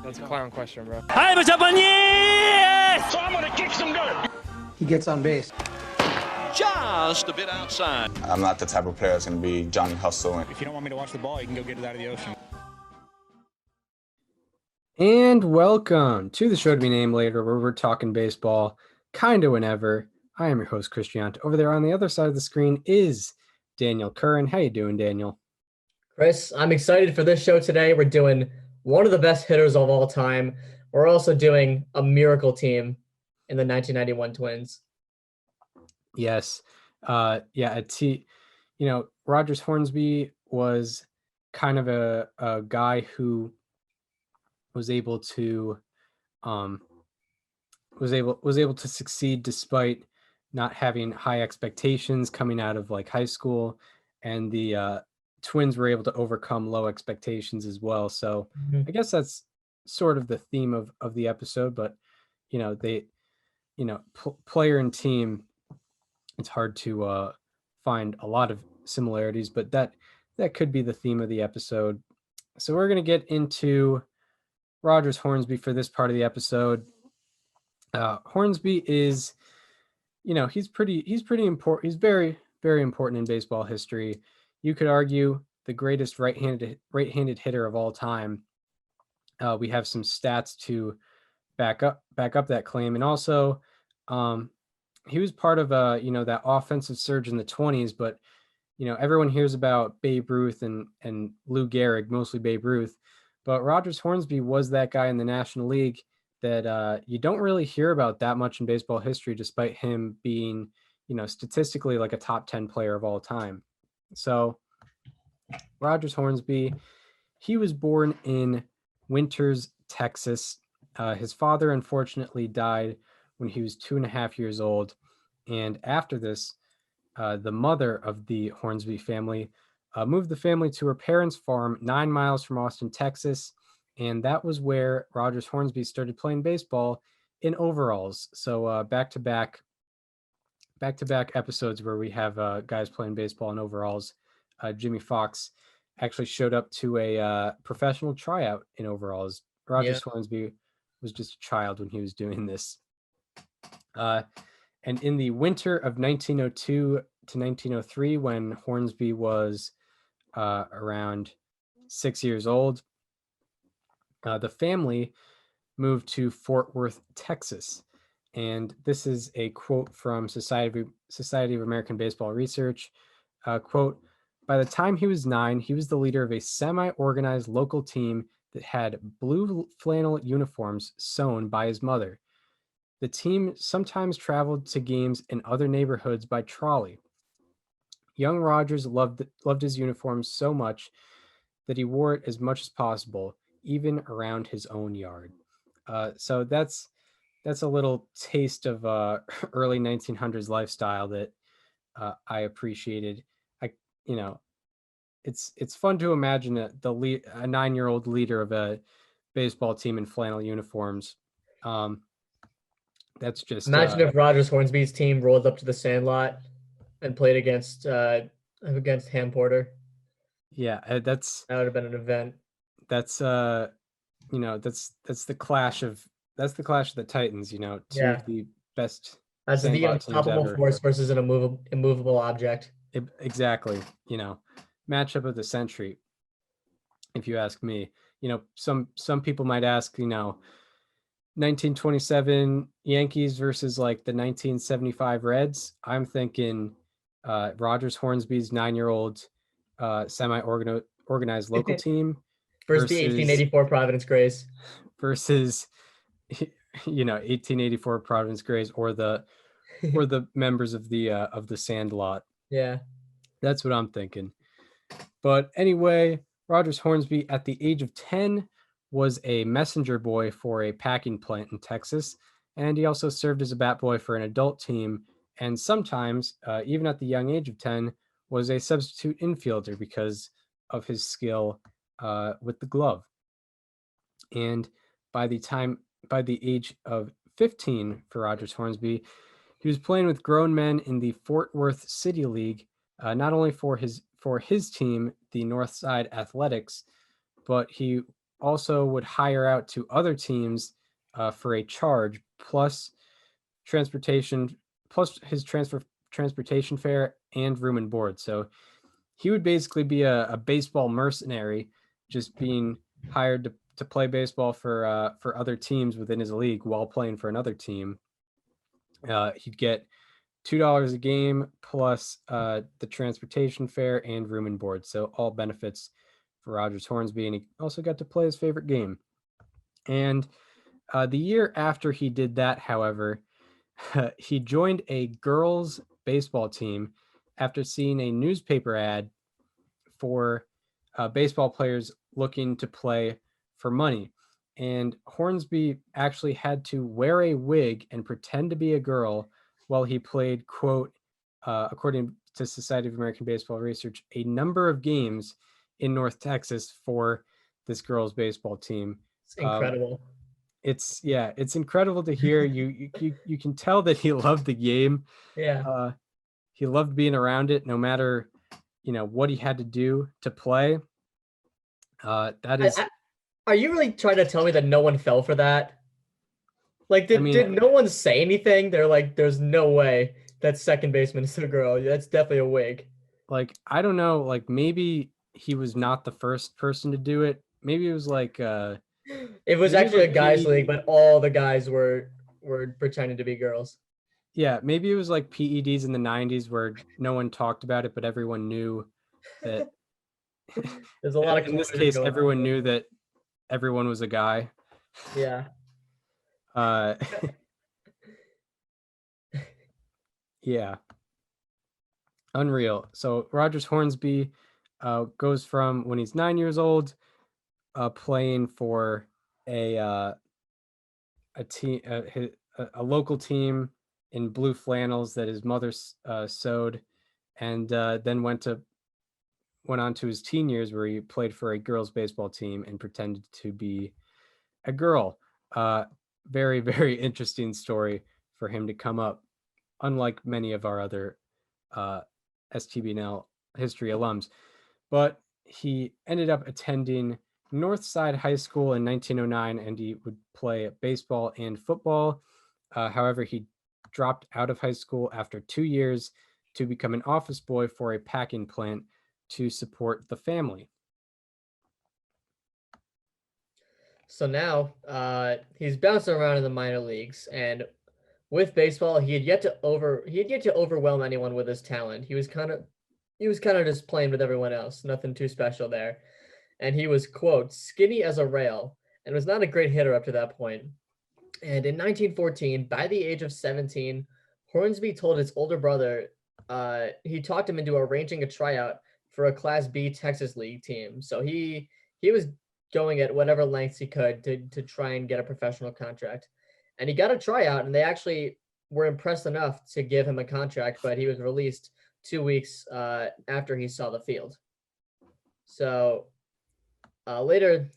That's a clown question, bro. Hi, what's up on you? So I'm gonna kick some dirt. He gets on base. Just a bit outside. I'm not the type of player that's going to be Johnny Hustle. If you don't want me to watch the ball, you can go get it out of the ocean. And welcome to the show to be named later, where we're talking baseball kind of whenever. I am your host, Christian. Over there on the other side of the screen is Daniel Curran. How you doing, Daniel? Chris, I'm excited for this show today. We're doing one of the best hitters of all time. We're also doing a miracle team in the 1991 Twins. Yes. Rogers Hornsby was kind of a guy who was able to succeed despite not having high expectations coming out of like high school, and the Twins were able to overcome low expectations as well. So I guess that's sort of the theme of the episode, but player and team, it's hard to find a lot of similarities, but that could be the theme of the episode. So we're going to get into Rogers Hornsby for this part of the episode. Hornsby is, he's pretty important. He's very, very important in baseball history. You could argue the greatest right-handed hitter of all time. We have some stats to back up that claim, and also he was part of that offensive surge in the 20s. But everyone hears about Babe Ruth and Lou Gehrig, mostly Babe Ruth. But Rogers Hornsby was that guy in the National League that you don't really hear about that much in baseball history, despite him being, statistically like a top 10 player of all time. So Rogers Hornsby, he was born in Winters, Texas. His father unfortunately died when he was 2.5 years old. And after this, the mother of the Hornsby family moved the family to her parents' farm 9 miles from Austin, Texas. And that was where Rogers Hornsby started playing baseball in overalls. So back-to-back episodes where we have guys playing baseball in overalls. Jimmy Fox actually showed up to a professional tryout in overalls. Rogers Hornsby was just a child when he was doing this. And in the winter of 1902 to 1903, when Hornsby was around 6 years old, the family moved to Fort Worth, Texas. And this is a quote from Society of American Baseball Research. Quote, "By the time he was 9, he was the leader of a semi-organized local team that had blue flannel uniforms sewn by his mother. The team sometimes traveled to games in other neighborhoods by trolley. Young Rogers loved his uniforms so much that he wore it as much as possible, even around his own yard." So that's a little taste of early 1900s lifestyle that I appreciated. It's fun to imagine a 9-year-old leader of a baseball team in flannel uniforms. That's just imagine if Rogers Hornsby's team rolled up to the Sandlot and played against Ham Porter. Yeah, that would have been an event. That's that's the clash of the Titans. Two of the best. That's the unstoppable force versus an immovable object. Exactly. Matchup of the century, if you ask me. Some people might ask, 1927 Yankees versus like the 1975 Reds. I'm thinking Rogers Hornsby's 9-year-old semi-organized local team versus the 1884 Providence Grays versus 1884 Providence Grays or the members of the Sandlot. Yeah, that's what I'm thinking. But anyway, Rogers Hornsby at the age of 10 was a messenger boy for a packing plant in Texas, and he also served as a bat boy for an adult team, and sometimes, even at the young age of 10, was a substitute infielder because of his skill with the glove. And by the age of 15 for Rogers Hornsby, he was playing with grown men in the Fort Worth City League, not only for his team, the Northside Athletics, but he also would hire out to other teams for a charge plus transportation, plus his transportation fare and room and board. So he would basically be a baseball mercenary, just being hired to play baseball for other teams within his league while playing for another team. He'd get $2 a game plus the transportation fare and room and board. So all benefits for Rogers Hornsby, and he also got to play his favorite game. And the year after he did that, however, he joined a girls' baseball team after seeing a newspaper ad for baseball players looking to play for money. And Hornsby actually had to wear a wig and pretend to be a girl while he played, quote, according to Society of American Baseball Research, a number of games in North Texas for this girls' baseball team. It's incredible. It's incredible to hear. You can tell that he loved the game. Yeah. He loved being around it, no matter what he had to do to play. That is. Are you really trying to tell me that no one fell for that? Like, did no one say anything? They're like, there's no way that second baseman is a girl. That's definitely a wig. Like, I don't know. Like, maybe he was not the first person to do it. Maybe it was like. It was actually a guys' league, but all the guys were pretending to be girls. Yeah, maybe it was like PEDs in the 90s where no one talked about it, but everyone knew that. There's a lot of in this case, everyone knew that everyone was a guy. Yeah. Yeah. Unreal. So Rogers Hornsby goes from when he's 9 years old, playing for a team, a local team in blue flannels that his mother sewed, and then went on to his teen years where he played for a girls' baseball team and pretended to be a girl. Very, very interesting story for him to come up, unlike many of our other STBNL history alums. But he ended up attending Northside High School in 1909, and he would play baseball and football. However, he dropped out of high school after 2 years to become an office boy for a packing plant to support the family. So now he's bouncing around in the minor leagues, and with baseball, he had yet to overwhelm anyone with his talent. He was kind of just playing with everyone else, nothing too special there. And he was, quote, skinny as a rail, and was not a great hitter up to that point. And in 1914, by the age of 17, Hornsby told his older brother he talked him into arranging a tryout for a Class B Texas League team. So he was going at whatever lengths he could to try and get a professional contract. And he got a tryout, and they actually were impressed enough to give him a contract, but he was released 2 weeks after he saw the field. So later,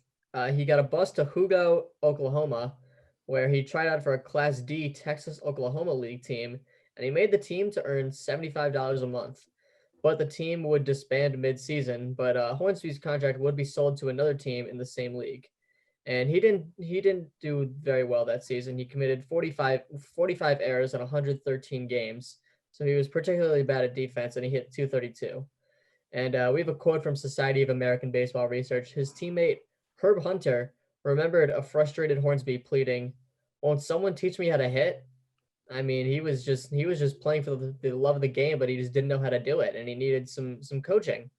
he got a bus to Hugo, Oklahoma, where he tried out for a Class D Texas-Oklahoma League team, and he made the team to earn $75 a month. But the team would disband mid-season, but Hornsby's contract would be sold to another team in the same league. And he didn't do very well that season. He committed 45 errors in 113 games. So he was particularly bad at defense, and he hit .232. And we have a quote from Society of American Baseball Research. His teammate, Herb Hunter, remembered a frustrated Hornsby pleading, "Won't someone teach me how to hit?" I mean, he was just playing for the love of the game, but he just didn't know how to do it, and he needed some coaching.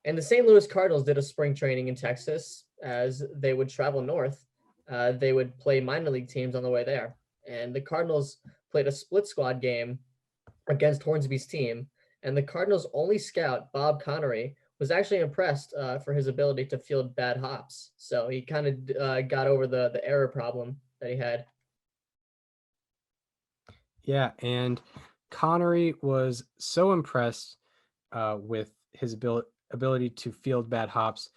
And the St. Louis Cardinals did a spring training in Texas. As they would travel north, they would play minor league teams on the way there. And the Cardinals played a split squad game against Hornsby's team, and the Cardinals' only scout, Bob Connery, was actually impressed for his ability to field bad hops. So he kind of got over the error problem that he had. Yeah, and Connery was so impressed with his ability to field bad hops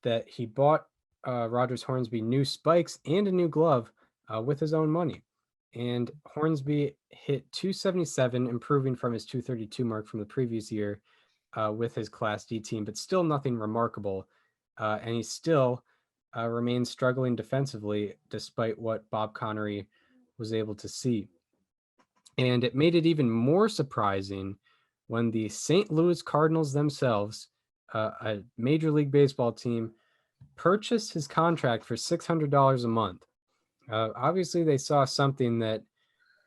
that he bought Rogers Hornsby new spikes and a new glove with his own money. And Hornsby hit .277, improving from his .232 mark from the previous year with his Class D team, but still nothing remarkable. And he still remained struggling defensively despite what Bob Connery was able to see. And it made it even more surprising when the St. Louis Cardinals themselves, a Major League Baseball team, purchased his contract for $600 a month. Obviously, they saw something that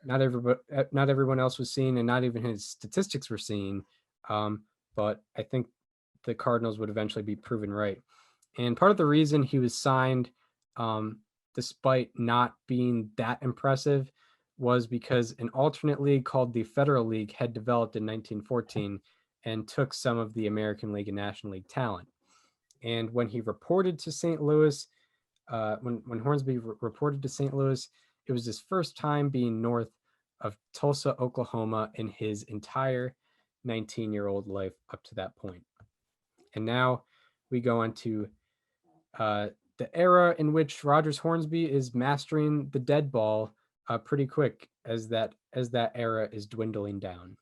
not everyone else was seeing, and not even his statistics were seeing. But I think the Cardinals would eventually be proven right. And part of the reason he was signed, despite not being that impressive, was because an alternate league called the Federal League had developed in 1914 and took some of the American League and National League talent. And when he reported to St. Louis, when Hornsby reported to St. Louis, it was his first time being north of Tulsa, Oklahoma in his entire 19-year-old life up to that point. And now we go into the era in which Rogers Hornsby is mastering the dead ball pretty quick as that era is dwindling down.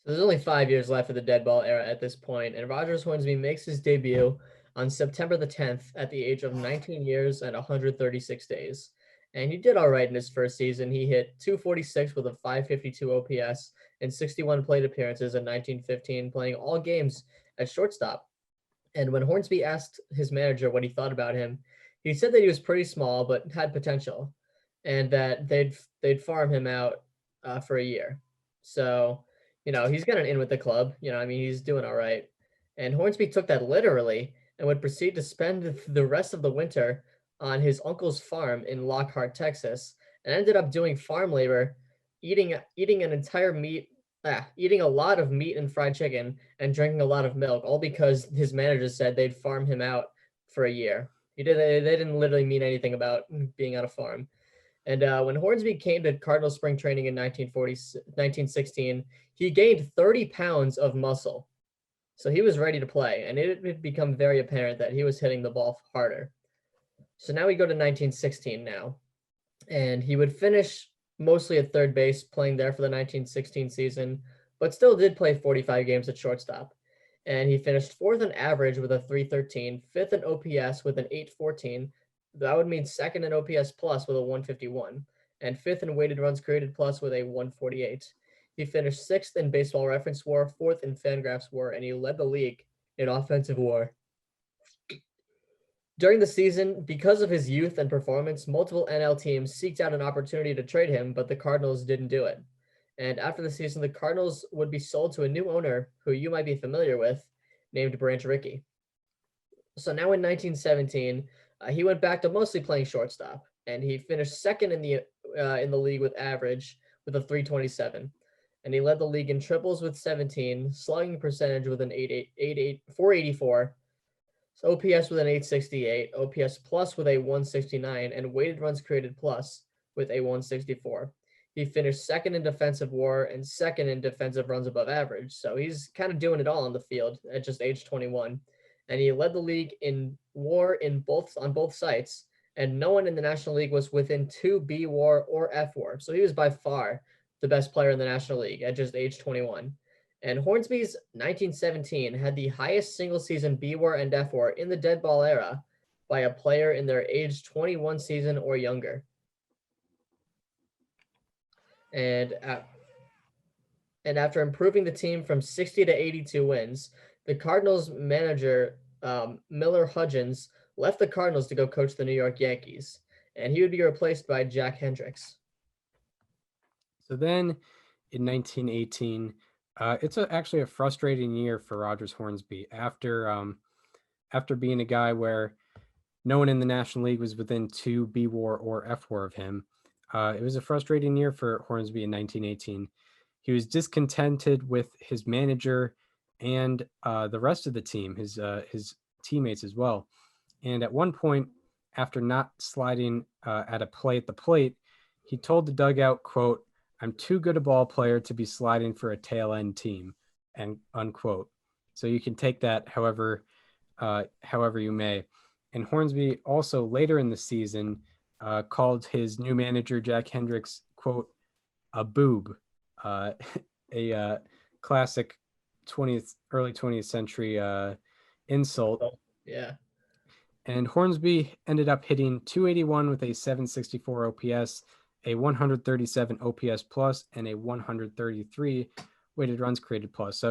So there's only 5 years left of the dead ball era at this point, and Rogers Hornsby makes his debut on September the 10th at the age of 19 years and 136 days. And he did all right in his first season. He hit 246 with a 552 OPS and 61 plate appearances in 1915, playing all games at shortstop. And when Hornsby asked his manager what he thought about him, he said that he was pretty small but had potential, and that they'd farm him out for a year. So, he's got an in with the club. He's doing all right. And Hornsby took that literally and would proceed to spend the rest of the winter on his uncle's farm in Lockhart, Texas, and ended up doing farm labor, eating a lot of meat and fried chicken and drinking a lot of milk, all because his manager said they'd farm him out for a year. They didn't literally mean anything about being on a farm. And when Hornsby came to Cardinal spring training in 1916, he gained 30 pounds of muscle. So he was ready to play, and it had become very apparent that he was hitting the ball harder. So now we go to 1916 now, and he would finish mostly at third base, playing there for the 1916 season, but still did play 45 games at shortstop. And he finished fourth in average with a 313, fifth in OPS with an 814. That would mean second in OPS plus with a 151, and fifth in weighted runs created plus with a 148. He finished sixth in Baseball Reference WAR, fourth in Fangraphs WAR, and he led the league in offensive WAR. During the season, because of his youth and performance, multiple NL teams seeked out an opportunity to trade him, but the Cardinals didn't do it. And after the season, the Cardinals would be sold to a new owner who you might be familiar with, named Branch Rickey. So now in 1917, he went back to mostly playing shortstop, and he finished second in the league with average with a 327. And he led the league in triples with 17, slugging percentage with an 484, so OPS with an 868, OPS plus with a 169, and weighted runs created plus with a 164. He finished second in defensive WAR and second in defensive runs above average. So he's kind of doing it all on the field at just age 21. And he led the league in WAR on both sites, and no one in the National League was within 2 B WAR or F WAR. So he was by far the best player in the National League at just age 21. And Hornsby's 1917 had the highest single season B WAR and F WAR in the dead ball era by a player in their age 21 season or younger. And after improving the team from 60 to 82 wins, the Cardinals manager, Miller Hudgens, left the Cardinals to go coach the New York Yankees, and he would be replaced by Jack Hendricks. So then in 1918, it's actually a frustrating year for Rogers Hornsby after being a guy where no one in the National League was within 2 B WAR or F WAR of him. It was a frustrating year for Hornsby in 1918. He was discontented with his manager and the rest of the team, his teammates as well. And at one point, after not sliding at the plate, he told the dugout, quote, "I'm too good a ball player to be sliding for a tail end team," and unquote. So you can take that however you may. And Hornsby also later in the season called his new manager, Jack Hendricks, quote, "a boob," a classic early 20th century insult. Yeah. And Hornsby ended up hitting 281 with a 764 OPS, a 137 OPS plus, and a 133 weighted runs created plus. So,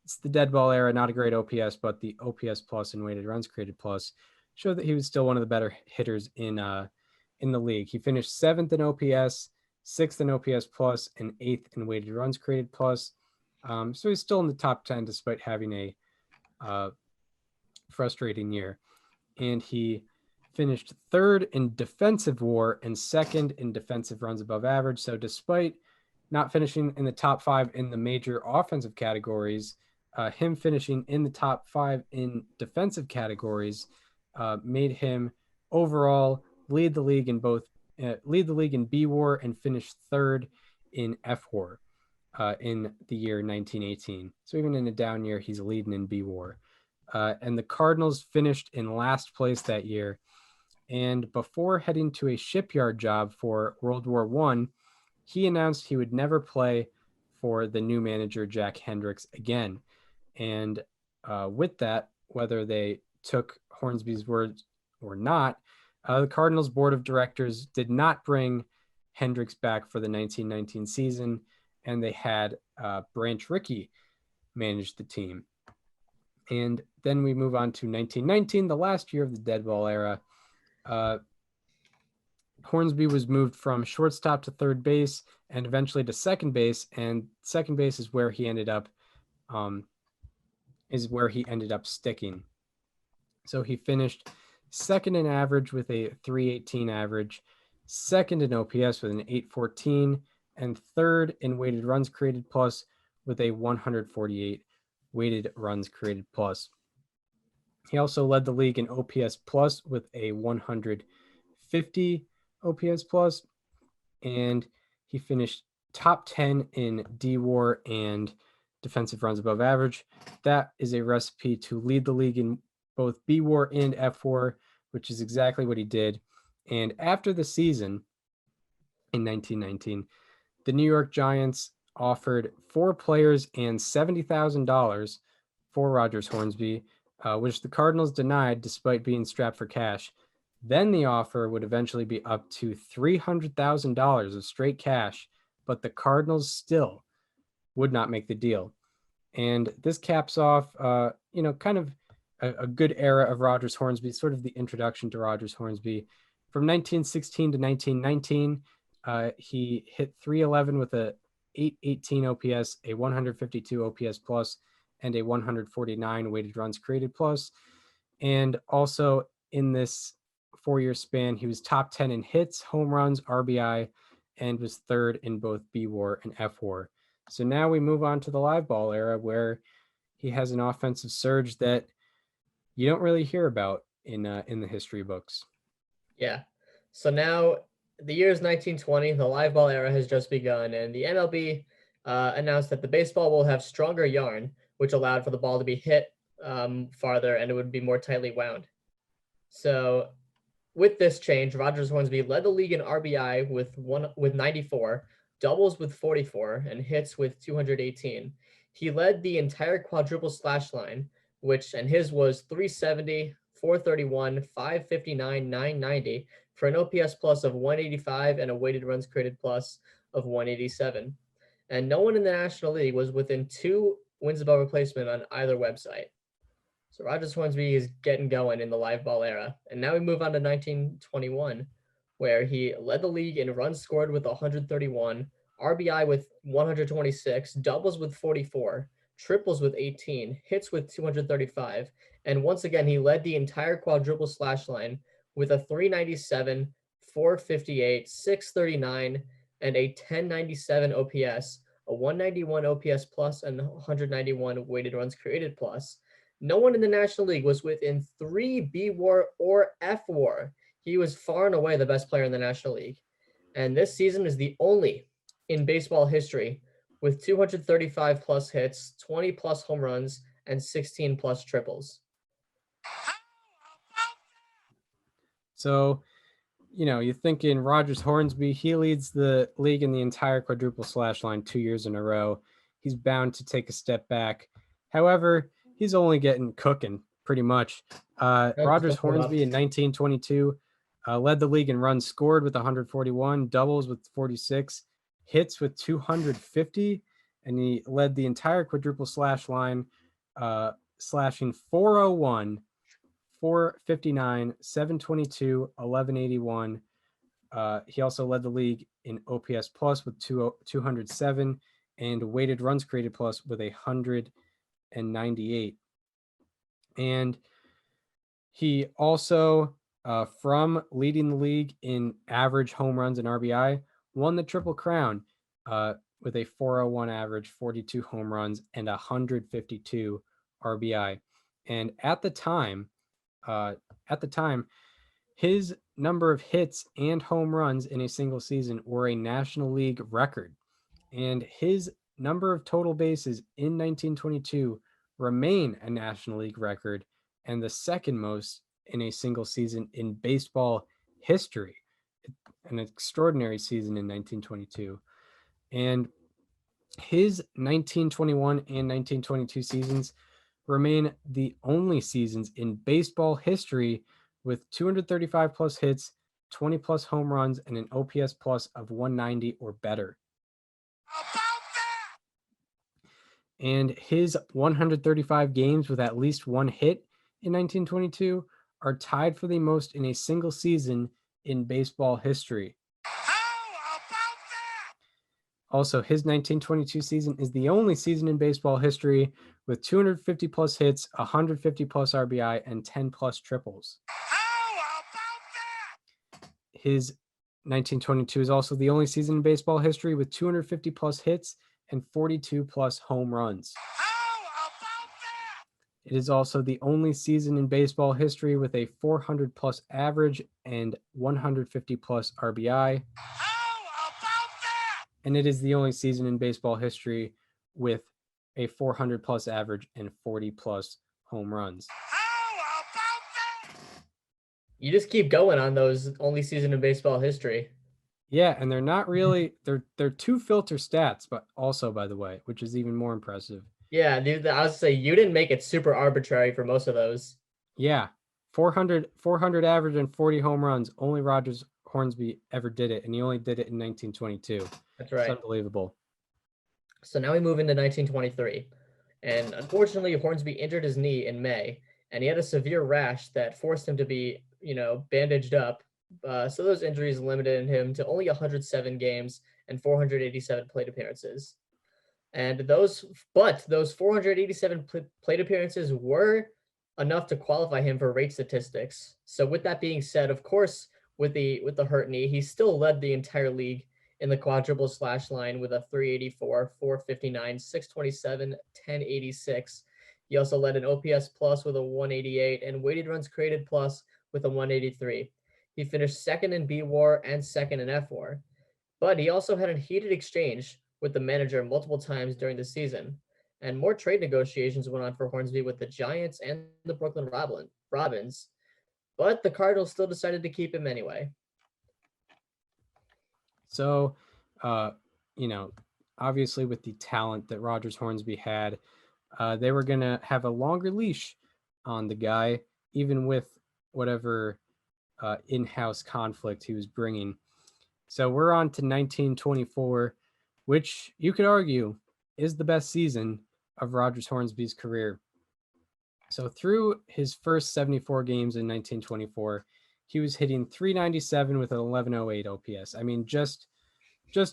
it's the dead ball era, not a great OPS, but the OPS plus and weighted runs created plus showed that he was still one of the better hitters in the league. He finished 7th in OPS, 6th in OPS plus, and 8th in weighted runs created plus. So he's still in the top 10 despite having a frustrating year. And he finished 3rd in defensive WAR and 2nd in defensive runs above average. So despite not finishing in the top 5 in the major offensive categories, him finishing in the top 5 in defensive categories made him overall lead the league in B WAR and finish 3rd in F WAR in the year 1918. So even in a down year, he's leading in B WAR. And the Cardinals finished in last place that year. And before heading to a shipyard job for World War I, he announced he would never play for the new manager, Jack Hendricks, again. And with that, whether they took Hornsby's words or not, the Cardinals board of directors did not bring Hendricks back for the 1919 season, and they had Branch Rickey manage the team. And then we move on to 1919, the last year of the dead ball era. Hornsby was moved from shortstop to third base and eventually to second base. And second base is where he ended up sticking. So he finished 2nd in average with a 318 average, 2nd in OPS with an 814, and 3rd in weighted runs created plus with a 148 weighted runs created plus. He also led the league in OPS plus with a 150 OPS plus, and he finished top 10 in D WAR and defensive runs above average. That is a recipe to lead the league in both B WAR and F WAR, which is exactly what he did. And after the season in 1919, the New York Giants offered 4 players and $70,000 for Rogers Hornsby, which the Cardinals denied despite being strapped for cash. Then the offer would eventually be up to $300,000 of straight cash, but the Cardinals still would not make the deal. And this caps off, kind of a good era of Rogers Hornsby, sort of the introduction to Rogers Hornsby. From 1916 to 1919, he hit 311 with a 818 OPS, a 152 OPS plus, and a 149 weighted runs created plus. And also in this 4-year span, he was top 10 in hits, home runs, RBI, and was 3rd in both B WAR and F WAR. So now we move on to the live ball era, where he has an offensive surge that you don't really hear about in the history books. Yeah. So now the year is 1920. The live ball era has just begun, and the MLB announced that the baseball will have stronger yarn, which allowed for the ball to be hit farther, and it would be more tightly wound. So with this change, Rogers Hornsby led the league in RBI with 94, doubles with 44, and hits with 218. He led the entire quadruple slash line, and his was 370, 431, 559, 990 for an OPS plus of 185 and a weighted runs created plus of 187. And no one in the National League was within 2 wins above replacement on either website. So Rogers Hornsby is getting going in the live ball era. And now we move on to 1921, where he led the league in runs scored with 131, RBI with 126, doubles with 44, triples with 18, hits with 235. And once again, he led the entire quadruple slash line with a 397, 458, 639, and a 1097 OPS, a 191 OPS plus, and 191 weighted runs created plus. No one in the National League was within 3 B WAR or F WAR. He was far and away the best player in the National League. And this season is the only in baseball history with 235 plus hits, 20 plus home runs, and 16 plus triples. So, you're thinking Rogers Hornsby, he leads the league in the entire quadruple slash line 2 years in a row. He's bound to take a step back. However, he's only getting cooking pretty much. just Rogers look them up. Hornsby in 1922 led the league in runs scored with 141, doubles with 46, hits with 250, and he led the entire quadruple slash line, slashing 401, 459, 722, 1181. He also led the league in OPS plus with 207 and weighted runs created plus with 198. And he also, from leading the league in average home runs and RBI, won the Triple Crown with a 401 average, 42 home runs, and 152 RBI. And at the time, his number of hits and home runs in a single season were a National League record. And his number of total bases in 1922 remain a National League record and the second most in a single season in baseball history. An extraordinary season in 1922. And his 1921 and 1922 seasons remain the only seasons in baseball history with 235 plus hits, 20 plus home runs, and an OPS plus of 190 or better. And his 135 games with at least one hit in 1922 are tied for the most in a single season in baseball history. Also, his 1922 season is the only season in baseball history with 250 plus hits, 150 plus RBI, and 10 plus triples. His 1922 is also the only season in baseball history with 250 plus hits and 42 plus home runs. It is also the only season in baseball history with a 400 plus average and 150 plus RBI. And it is the only season in baseball history with a 400 plus average and 40 plus home runs. You just keep going on those only season in baseball history. Yeah, and they're not really they're two filter stats, but also, by the way, which is even more impressive. Yeah, dude, I was say you didn't make it super arbitrary for most of those. Yeah, 400 average and 40 home runs. Only Rogers Hornsby ever did it, and he only did it in 1922. That's right. It's unbelievable. So now we move into 1923. And unfortunately, Hornsby injured his knee in May, and he had a severe rash that forced him to be, bandaged up. So those injuries limited him to only 107 games and 487 plate appearances. And those 487 plate appearances were enough to qualify him for rate statistics. So with that being said, of course, with the hurt knee, he still led the entire league in the quadruple slash line with a 384, 459, 627, 1086. He also led an OPS plus with a 188 and weighted runs created plus with a 183. He finished second in B WAR and second in F WAR. But he also had a heated exchange with the manager multiple times during the season. And more trade negotiations went on for Hornsby with the Giants and the Brooklyn Robins. But the Cardinals still decided to keep him anyway. So, obviously with the talent that Rogers Hornsby had, they were going to have a longer leash on the guy, even with whatever in-house conflict he was bringing. So we're on to 1924, which you could argue is the best season of Rogers Hornsby's career. So through his first 74 games in 1924, he was hitting 397 with an 1108 OPS. I mean, just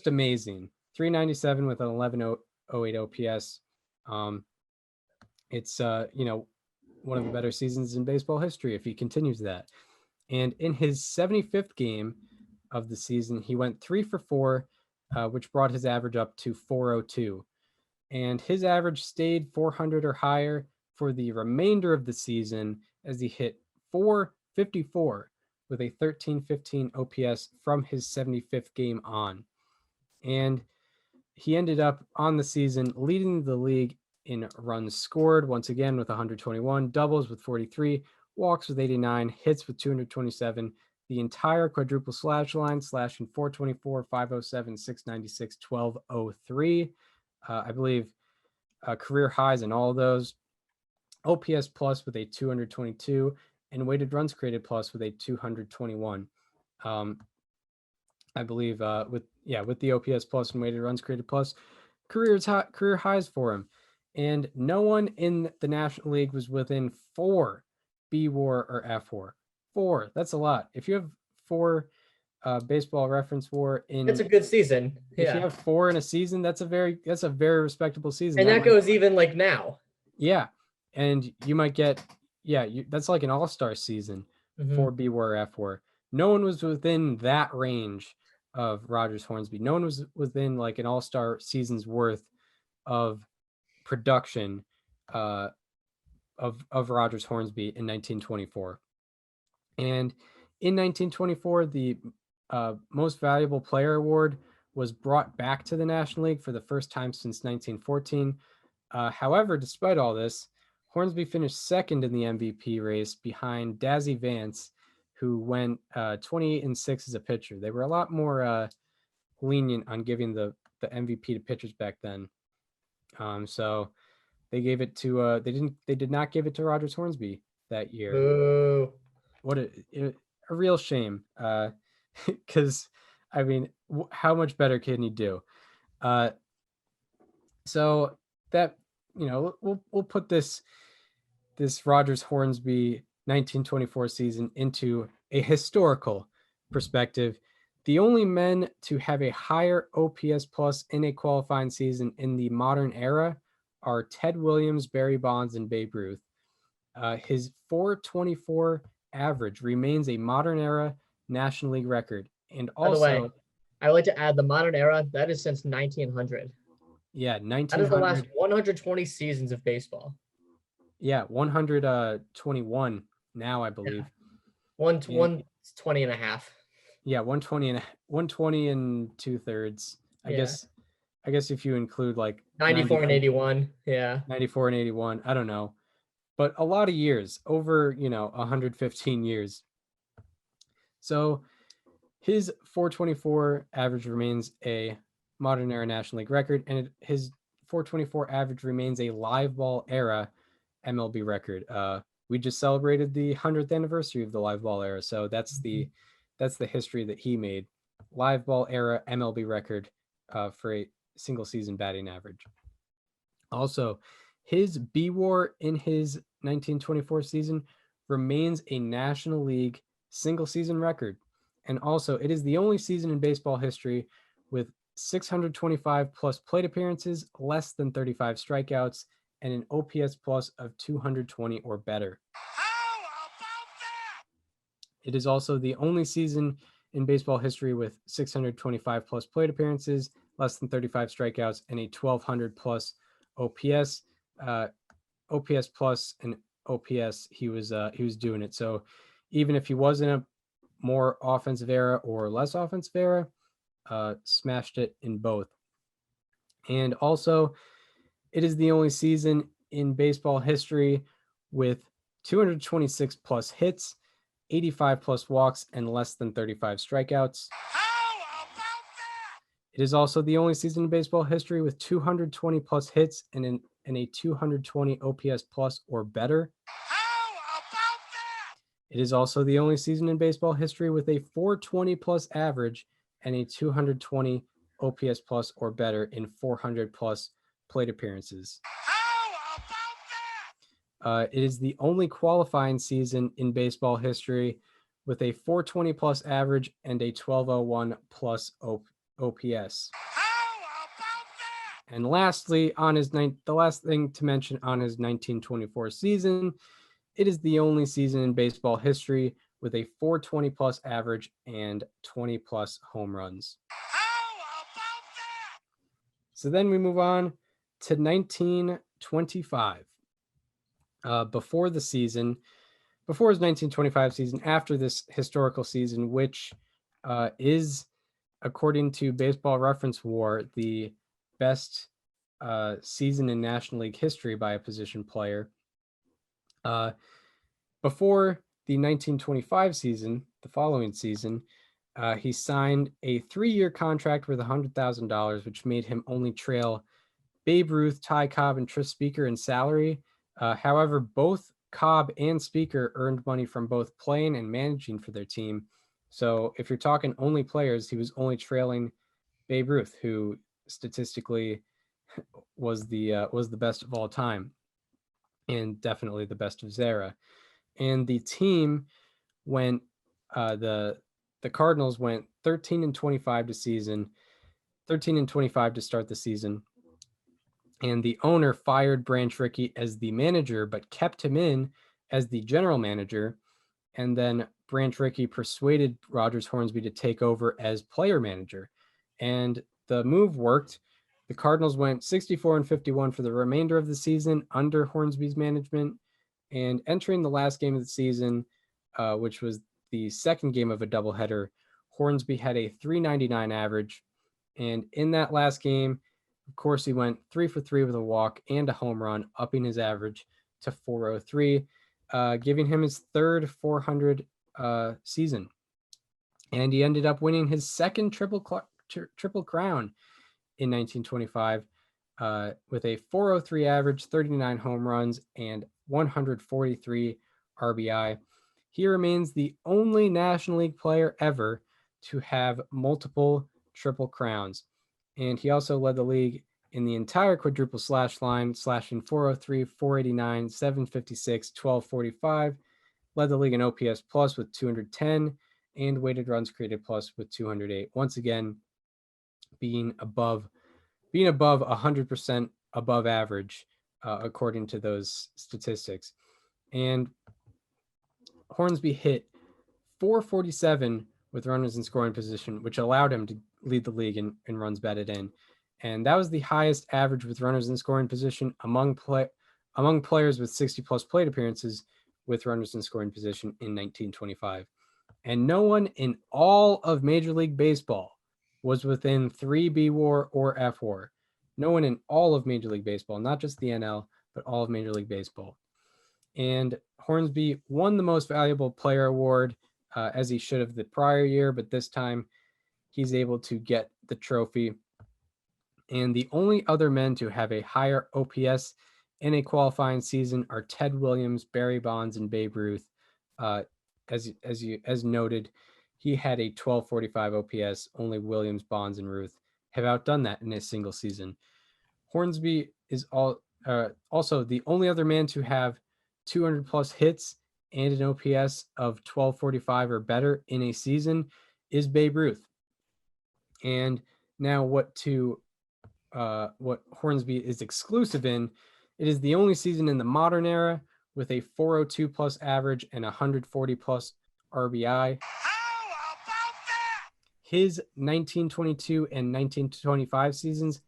amazing. 397 with an 1108 OPS. It's one of the better seasons in baseball history if he continues that. And in his 75th game of the season, he went 3 for 4, which brought his average up to 402. And his average stayed 400 or higher for the remainder of the season as he hit 454 with a 1315 OPS from his 75th game on. And he ended up on the season leading the league in runs scored once again with 121, doubles with 43, walks with 89, hits with 227, the entire quadruple slash line, slashing 424, 507, 696, 1203. I believe career highs in all of those. OPS plus with a 222, and weighted runs created plus with a 221. I believe with the OPS plus and weighted runs created plus, career highs for him. And no one in the National League was within 4 B WAR or F WAR. 4, that's a lot. If you have 4 baseball reference WAR in, It's a good season. if Yeah. you have 4 in a season, that's a very respectable season. And that might- goes even like now. yeah, and you might get that's like an all-star season Mhm. for B WAR or F WAR. No one was within that range of Rogers Hornsby. No one was within like an all-star season's worth of production of Rogers Hornsby in 1924. And in 1924, the most valuable player award was brought back to the National League for the first time since 1914. However, despite all this, Hornsby finished second in the MVP race behind Dazzy Vance, who went 28-6 as a pitcher. They were a lot more lenient on giving the MVP to pitchers back then. So they gave it to they did not give it to Rogers Hornsby that year. Boo. What a real shame. Because I mean, how much better can you do? So that, we'll put this Rogers Hornsby 1924 season into a historical perspective. The only men to have a higher OPS plus in a qualifying season in the modern era are Ted Williams, Barry Bonds, and Babe Ruth. His 424 average remains a modern era National League record. And By the also, way, I would like to add the modern era. That is since 1900. yeah, That is 1900. the last 120 seasons of baseball. Yeah, 121 now, I believe. 120 and a half. Yeah, 120 and 2/3. I Yeah. guess if you include like 94 and 81. Yeah. 94 and 81, I don't know. But a lot of years, over, 115 years. So his 424 average remains a modern era National League record, and his 424 average remains a live ball era MLB record. We just celebrated the 100th anniversary of the live ball era, so that's the history that he made. Live ball era MLB record for a single season batting average. Also, his B WAR in his 1924 season remains a National League single season record. And also, it is the only season in baseball history with 625 plus plate appearances, less than 35 strikeouts, and an OPS plus of 220 or better. How about that? It is also the only season in baseball history with 625 plus plate appearances, less than 35 strikeouts, and a 1200 plus OPS. OPS plus and OPS, he was doing it. So even if he was in a more offensive era or less offensive era, smashed it in both. And also, it is the only season in baseball history with 226 plus hits, 85 plus walks, and less than 35 strikeouts. How about that? It is also the only season in baseball history with 220 plus hits and a 220 OPS plus or better. How about that? It is also the only season in baseball history with a 420 plus average and a 220 OPS plus or better in 400 plus plate appearances. How about that? It is the only qualifying season in baseball history with a 420 plus average and a 1201 plus OPS. How about that? And lastly, the last thing to mention on his 1924 season, it is the only season in baseball history with a 420 plus average and 20 plus home runs. How about that? So then we move on to 1925. Before his 1925 season, after this historical season, which is, according to Baseball Reference WAR, the best season in National League history by a position player. Before the 1925 season, the following season, he signed a 3-year contract worth $100,000, which made him only trail Babe Ruth, Ty Cobb, and Tris Speaker in salary, However, both Cobb and Speaker earned money from both playing and managing for their team. So if you're talking only players, he was only trailing Babe Ruth, who statistically was the best of all time, and definitely the best of his era. And the team went the Cardinals went 13-25 to season, 13-25 to start the season. And the owner fired Branch Rickey as the manager, but kept him in as the general manager. And then Branch Rickey persuaded Rogers Hornsby to take over as player manager. And the move worked. The Cardinals went 64-51 for the remainder of the season under Hornsby's management. And entering the last game of the season, which was the second game of a doubleheader, Hornsby had a 399 average. And in that last game, of course, he went 3 for 3 with a walk and a home run, upping his average to 403, giving him his third 400 season. And he ended up winning his second triple crown in 1925 with a 403 average, 39 home runs, and 143 RBI. He remains the only National League player ever to have multiple triple crowns. And he also led the league in the entire quadruple slash line, slashing 403, 489, 756, 1245. Led the league in OPS plus with 210 and weighted runs created plus with 208. Once again, being above 100% above average, according to those statistics. And Hornsby hit 447 with runners in scoring position, which allowed him to lead the league in runs batted in. And that was the highest average with runners in scoring position among players with 60-plus plate appearances with runners in scoring position in 1925. And no one in all of Major League Baseball was within 3 B WAR or F WAR. No one in all of Major League Baseball, not just the NL, but all of Major League Baseball. And Hornsby won the Most Valuable Player award, as he should have the prior year, but this time he's able to get the trophy. And the only other men to have a higher OPS in a qualifying season are Ted Williams, Barry Bonds, and Babe Ruth. As noted, he had a 1245 OPS. Only Williams, Bonds, and Ruth have outdone that in a single season. Hornsby is also the only other man to have 200 plus hits and an OPS of 1245 or better in a season is Babe Ruth. And now what Hornsby is exclusive in, it is the only season in the modern era with a 402 plus average and 140 plus RBI. How about that? His 1922 and 1925 seasons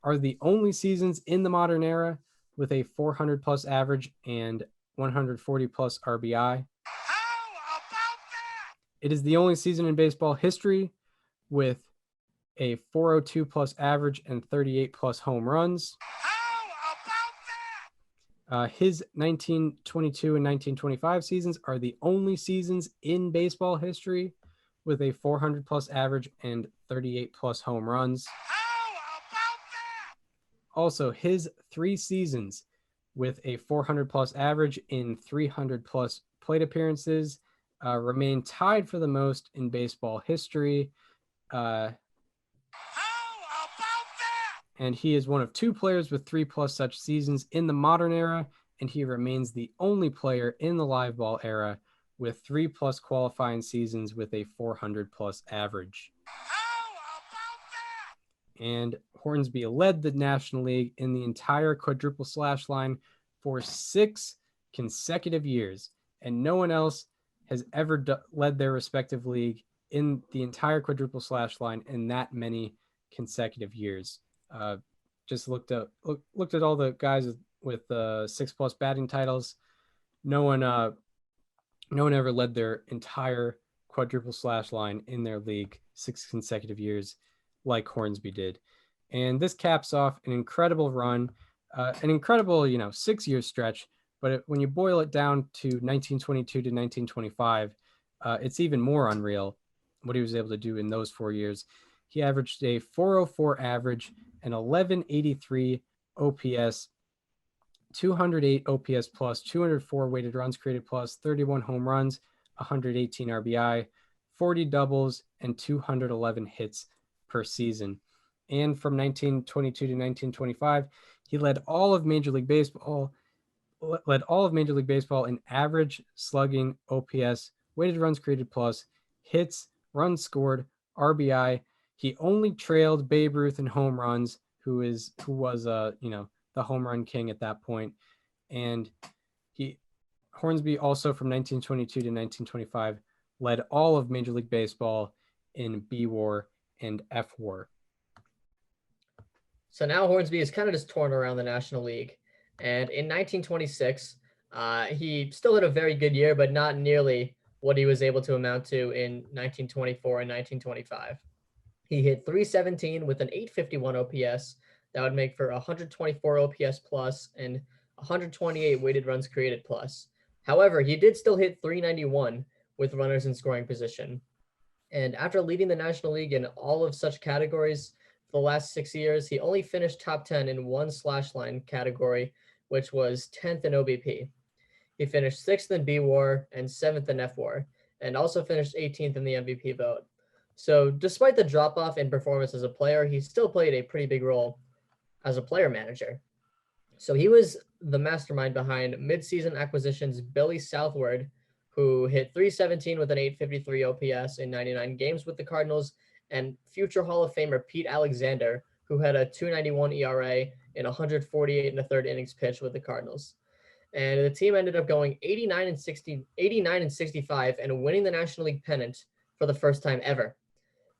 are the only seasons in the modern era with a 400 plus average and 140 plus RBI. How about that? It is the only season in baseball history with a 402 plus average and 38 plus home runs. How about that? His 1922 and 1925 seasons are the only seasons in baseball history with a 400 plus average and 38 plus home runs. How about that? Also, his 3 seasons with a 400 plus average in 300 plus plate appearances remain tied for the most in baseball history. How about that? And he is one of 2 players with 3 plus such seasons in the modern era, and he remains the only player in the live ball era with 3 plus qualifying seasons with a 400 plus average. How about that? And Hornsby led the National League in the entire quadruple slash line for 6 consecutive years, and no one else has ever led their respective league in the entire quadruple slash line in that many consecutive years. Just looked at all the guys with 6 plus batting titles. No one ever led their entire quadruple slash line in their league 6 consecutive years like Hornsby did. And this caps off an incredible run, an incredible 6-year stretch. But when you boil it down to 1922 to 1925, it's even more unreal what he was able to do in those 4 years. He averaged a 404 average, an 1183 OPS, 208 OPS plus, 204 weighted runs created plus, 31 home runs, 118 RBI, 40 doubles, and 211 hits per season. And from 1922 to 1925, he led all of Major League Baseball in average slugging, OPS, weighted runs created plus, hits, runs scored, RBI. He only trailed Babe Ruth in home runs, who was the home run king at that point. And Hornsby also from 1922 to 1925 led all of Major League Baseball in B WAR and F WAR. So now Hornsby is kind of just torn around the National League. And in 1926, he still had a very good year, but not nearly what he was able to amount to in 1924 and 1925. He hit 317 with an 851 OPS. That would make for 124 OPS plus and 128 weighted runs created plus. However, he did still hit 391 with runners in scoring position. And after leading the National League in all of such categories for the last 6 years, he only finished top 10 in one slash line category, which was 10th in OBP. He finished 6th in B WAR and 7th in F WAR, and also finished 18th in the MVP vote. So despite the drop-off in performance as a player, he still played a pretty big role as a player manager. So he was the mastermind behind midseason acquisitions Billy Southward, who hit 317 with an 853 OPS in 99 games with the Cardinals, and future Hall of Famer Pete Alexander, who had a 291 ERA in 148 and a third innings pitched with the Cardinals. And the team ended up going 89 and 65 and winning the National League pennant for the first time ever.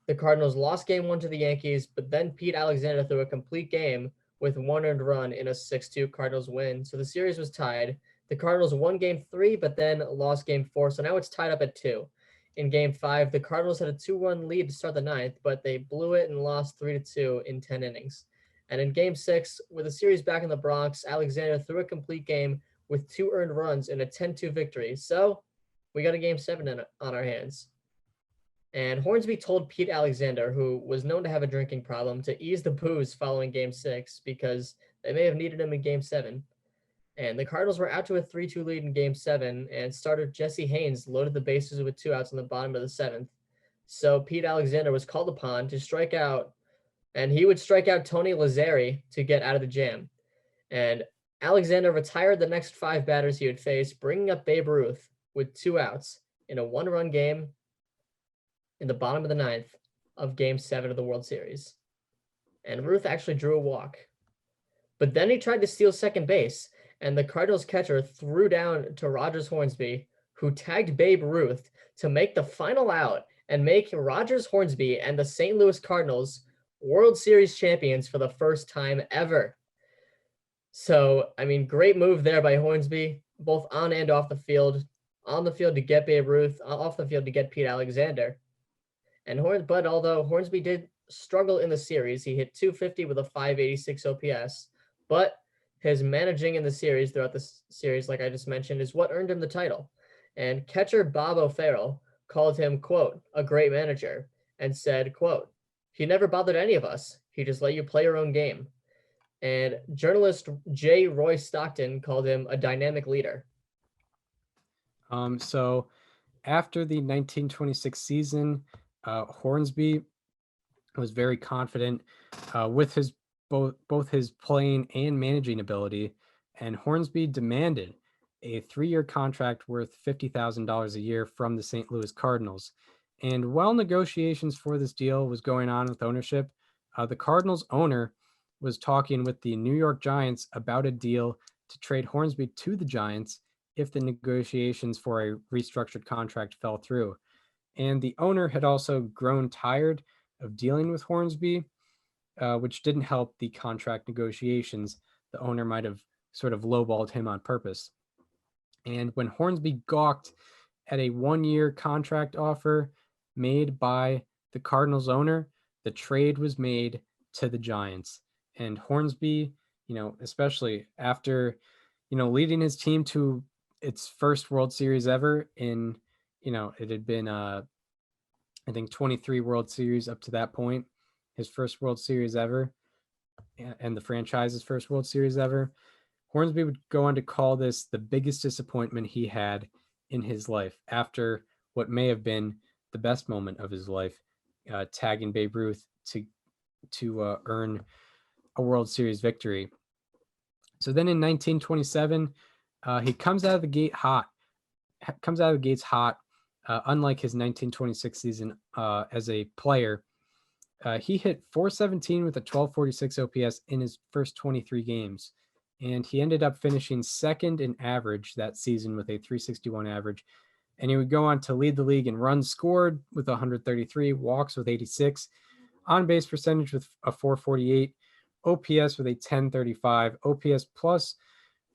The Cardinals lost game 1 to the Yankees, but then Pete Alexander threw a complete game with 1 earned run in a 6-2 Cardinals win. So the series was tied. The Cardinals won game 3, but then lost game 4. So now it's tied up at 2. In game 5, the Cardinals had a 2-1 lead to start the 9th, but they blew it and lost 3-2 in 10 innings. And in game 6, with the series back in the Bronx, Alexander threw a complete game with 2 earned runs in a 10-2 victory. So we got a game 7 on our hands. And Hornsby told Pete Alexander, who was known to have a drinking problem, to ease the booze following game 6 because they may have needed him in game 7. And the Cardinals were out to a 3-2 lead in game 7, and starter Jesse Haynes loaded the bases with 2 outs in the bottom of the 7th. So Pete Alexander was called upon to strike out, and he would strike out Tony Lazzari to get out of the jam. And Alexander retired the next 5 batters he would face, bringing up Babe Ruth with 2 outs in a 1-run game in the bottom of the 9th of game 7 of the World Series. And Ruth actually drew a walk. But then he tried to steal second base, and the Cardinals catcher threw down to Rogers Hornsby, who tagged Babe Ruth to make the final out and make Rogers Hornsby and the St. Louis Cardinals World Series champions for the first time ever. So, I mean, great move there by Hornsby, both on and off the field. On the field to get Babe Ruth, off the field to get Pete Alexander. But although Hornsby did struggle in the series, he hit 250 with a 586 OPS, but his managing in the series throughout the series, like I just mentioned, is what earned him the title. And catcher Bob O'Farrell called him, quote, a great manager, and said, quote, he never bothered any of us. He just let you play your own game. And journalist J. Roy Stockton called him a dynamic leader. So after the 1926 season, Hornsby was very confident with his both his playing and managing ability, and Hornsby demanded a 3-year contract worth $50,000 a year from the St. Louis Cardinals. And while negotiations for this deal was going on with ownership, the Cardinals owner was talking with the New York Giants about a deal to trade Hornsby to the Giants if the negotiations for a restructured contract fell through. And the owner had also grown tired of dealing with Hornsby, which didn't help the contract negotiations. The owner might have sort of lowballed him on purpose. And when Hornsby gawked at a 1-year contract offer made by the Cardinals owner, the trade was made to the Giants. And Hornsby, especially after, leading his team to its first World Series ever in, it had been, I think 23 World Series up to that point, his first World Series ever, and the franchise's first World Series ever. Hornsby would go on to call this the biggest disappointment he had in his life after what may have been the best moment of his life, tagging Babe Ruth to earn a World Series victory. So then in 1927, he comes out of the gates hot. Unlike his 1926 season as a player, he hit .417 with a 1246 OPS in his first 23 games. And he ended up finishing second in average that season with a .361 average. And he would go on to lead the league in runs scored with 133, walks with 86, on-base percentage with a .448, OPS with a .1035, OPS plus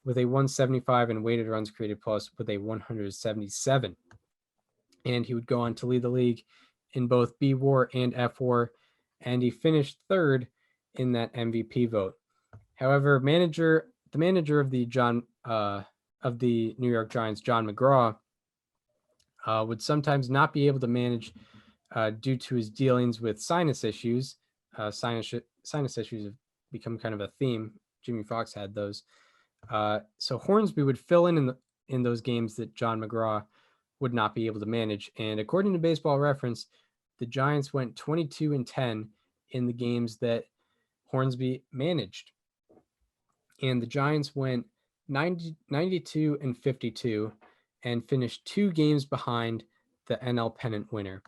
with a 175, and weighted runs created plus with a 177. And he would go on to lead the league in both B WAR and F WAR, and he finished third in that MVP vote. However, the manager of the New York Giants, John McGraw, would sometimes not be able to manage due to his dealings with sinus issues. Sinus issues have become kind of a theme. Jimmy Fox had those. So Hornsby would fill in those games that John McGraw would not be able to manage. And according to Baseball Reference, the Giants went 22-10 in the games that Hornsby managed. And the Giants went 92-52 and finished 2 games behind the NL pennant winner.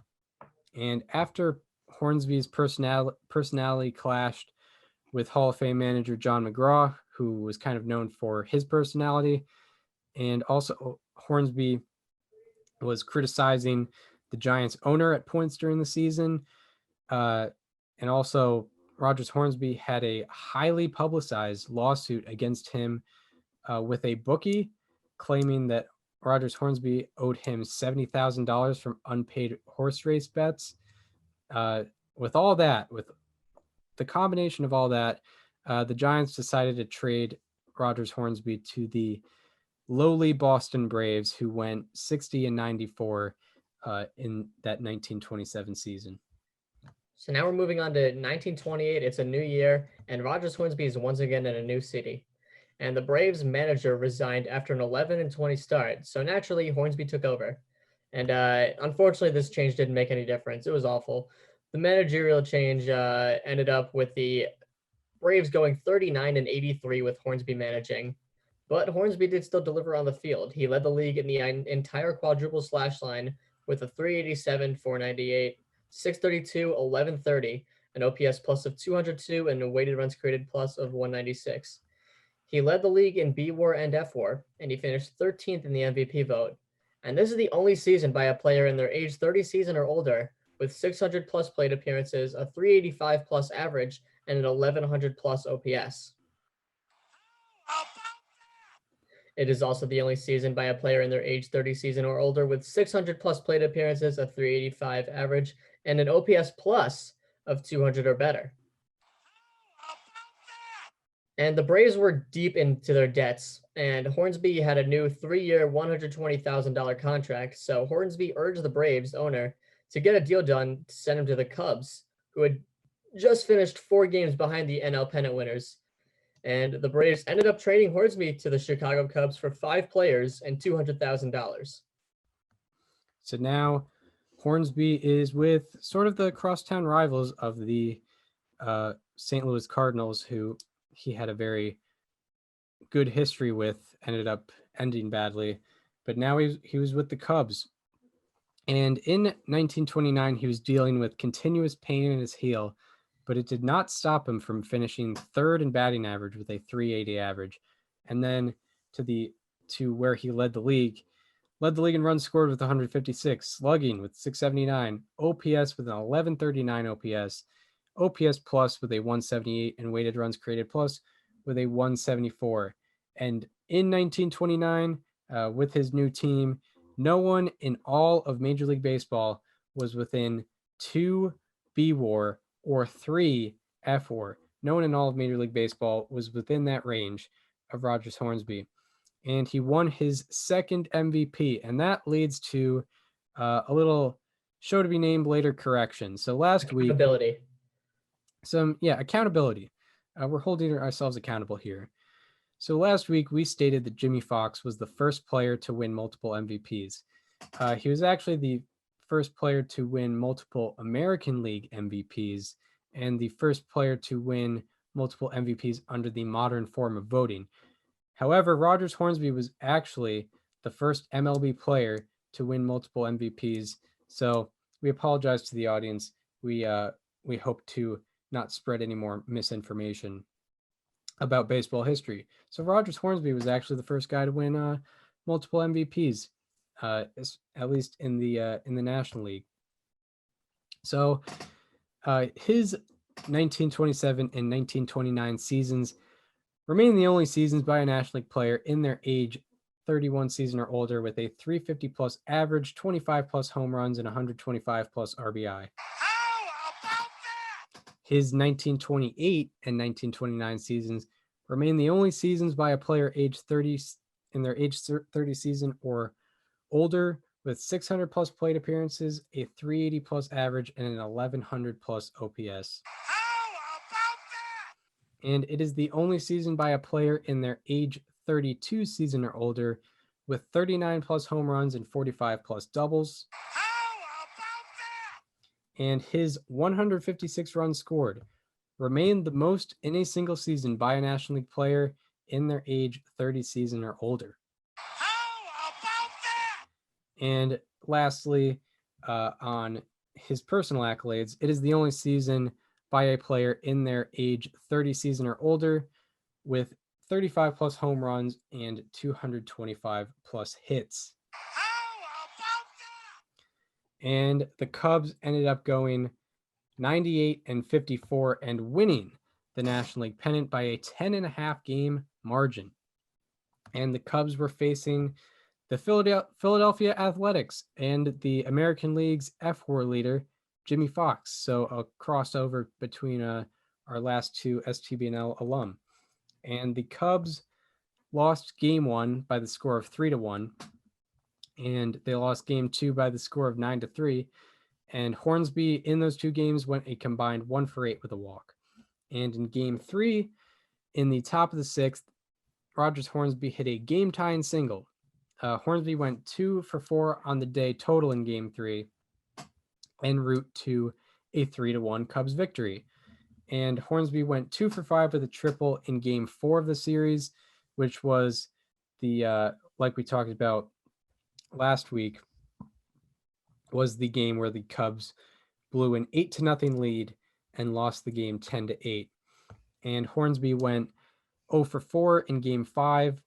And after Hornsby's personality clashed with Hall of Fame manager John McGraw, who was kind of known for his personality, and also Hornsby was criticizing the Giants owner at points during the season. And also Rogers Hornsby had a highly publicized lawsuit against him with a bookie, claiming that Rogers Hornsby owed him $70,000 from unpaid horse race bets. With the combination of all that, the Giants decided to trade Rogers Hornsby to the lowly Boston Braves, who went 60-94 in that 1927 season. So now we're moving on to 1928. It's a new year, and Rogers Hornsby is once again in a new city. And the Braves manager resigned after an 11-20 start. So naturally, Hornsby took over. And unfortunately, this change didn't make any difference. It was awful. The managerial change ended up with the Braves going 39-83 with Hornsby managing. But Hornsby did still deliver on the field. He led the league in the entire quadruple slash line with a .387, .498, .632, .1130, an OPS plus of 202, and a weighted runs created plus of 196. He led the league in B WAR and F WAR, and he finished 13th in the MVP vote. And this is the only season by a player in their age 30 season or older with 600 plus plate appearances, a .385 plus average, and an 1100 plus OPS. It is also the only season by a player in their age 30 season or older with 600 plus plate appearances, a .385 average, and an OPS plus of 200 or better. And the Braves were deep into their debts, and Hornsby had a new 3-year, $120,000 contract. So Hornsby urged the Braves owner to get a deal done to send him to the Cubs, who had just finished 4 games behind the NL pennant winners. And the Braves ended up trading Hornsby to the Chicago Cubs for 5 players and $200,000. So now Hornsby is with sort of the crosstown rivals of the St. Louis Cardinals, who he had a very good history with, ended up ending badly. But now he was with the Cubs. And in 1929, he was dealing with continuous pain in his heel, but it did not stop him from finishing third in batting average with a .380 average. And then to where he led the league in runs scored with 156, slugging with 679, OPS with an 1139 OPS plus with a 178, and weighted runs created plus with a 174. And in 1929, with his new team, no one in all of Major League Baseball was within 2 B WAR or 3 F WAR. No one in all of Major League Baseball was within that range of Rogers Hornsby. And he won his second MVP. And that leads to a little show to be named later correction. So last week, accountability. We're holding ourselves accountable here. So last week we stated that Jimmy Fox was the first player to win multiple MVPs. He was actually the first player to win multiple American League MVPs and the first player to win multiple MVPs under the modern form of voting. However, Rogers Hornsby was actually the first MLB player to win multiple MVPs. So we apologize to the audience. We hope to not spread any more misinformation about baseball history. So Rogers Hornsby was actually the first guy to win multiple MVPs, at least in the National League. So his 1927 and 1929 seasons remain the only seasons by a National League player in their age 31 season or older with a 350 plus average, 25 plus home runs, and 125 plus RBI. How about that? His 1928 and 1929 seasons remain the only seasons by a player age 30 in their age 30 season or older with 600 plus plate appearances, a 380 plus average, and an 1100 plus OPS. How about that? And it is the only season by a player in their age 32 season or older with 39 plus home runs and 45 plus doubles. How about that? And his 156 runs scored remained the most in a single season by a National League player in their age 30 season or older. How about that? And lastly, on his personal accolades, it is the only season by a player in their age 30 season or older with 35 plus home runs and 225 plus hits. How about that? And the Cubs ended up going 98 and 54 and winning the National League pennant by a 10.5 game margin. And the Cubs were facing the Philadelphia Athletics and the American League's F4 leader, Jimmy Fox. So a crossover between our last two STBNL alum. And the Cubs lost game 1 by the score of 3-1. And they lost game 2 by the score of 9-3. And Hornsby in those two games went a combined 1 for 8 with a walk. And in game 3, in the top of the 6th, Rogers Hornsby hit a game-tying single. Hornsby went 2 for 4 on the day total in game 3 en route to a 3-1 Cubs victory. And Hornsby went 2 for 5 with a triple in game 4 of the series, which was the, like we talked about last week, was the game where the Cubs blew an 8-0 lead and lost the game 10-8. And Hornsby went 0 for 4 in game 5,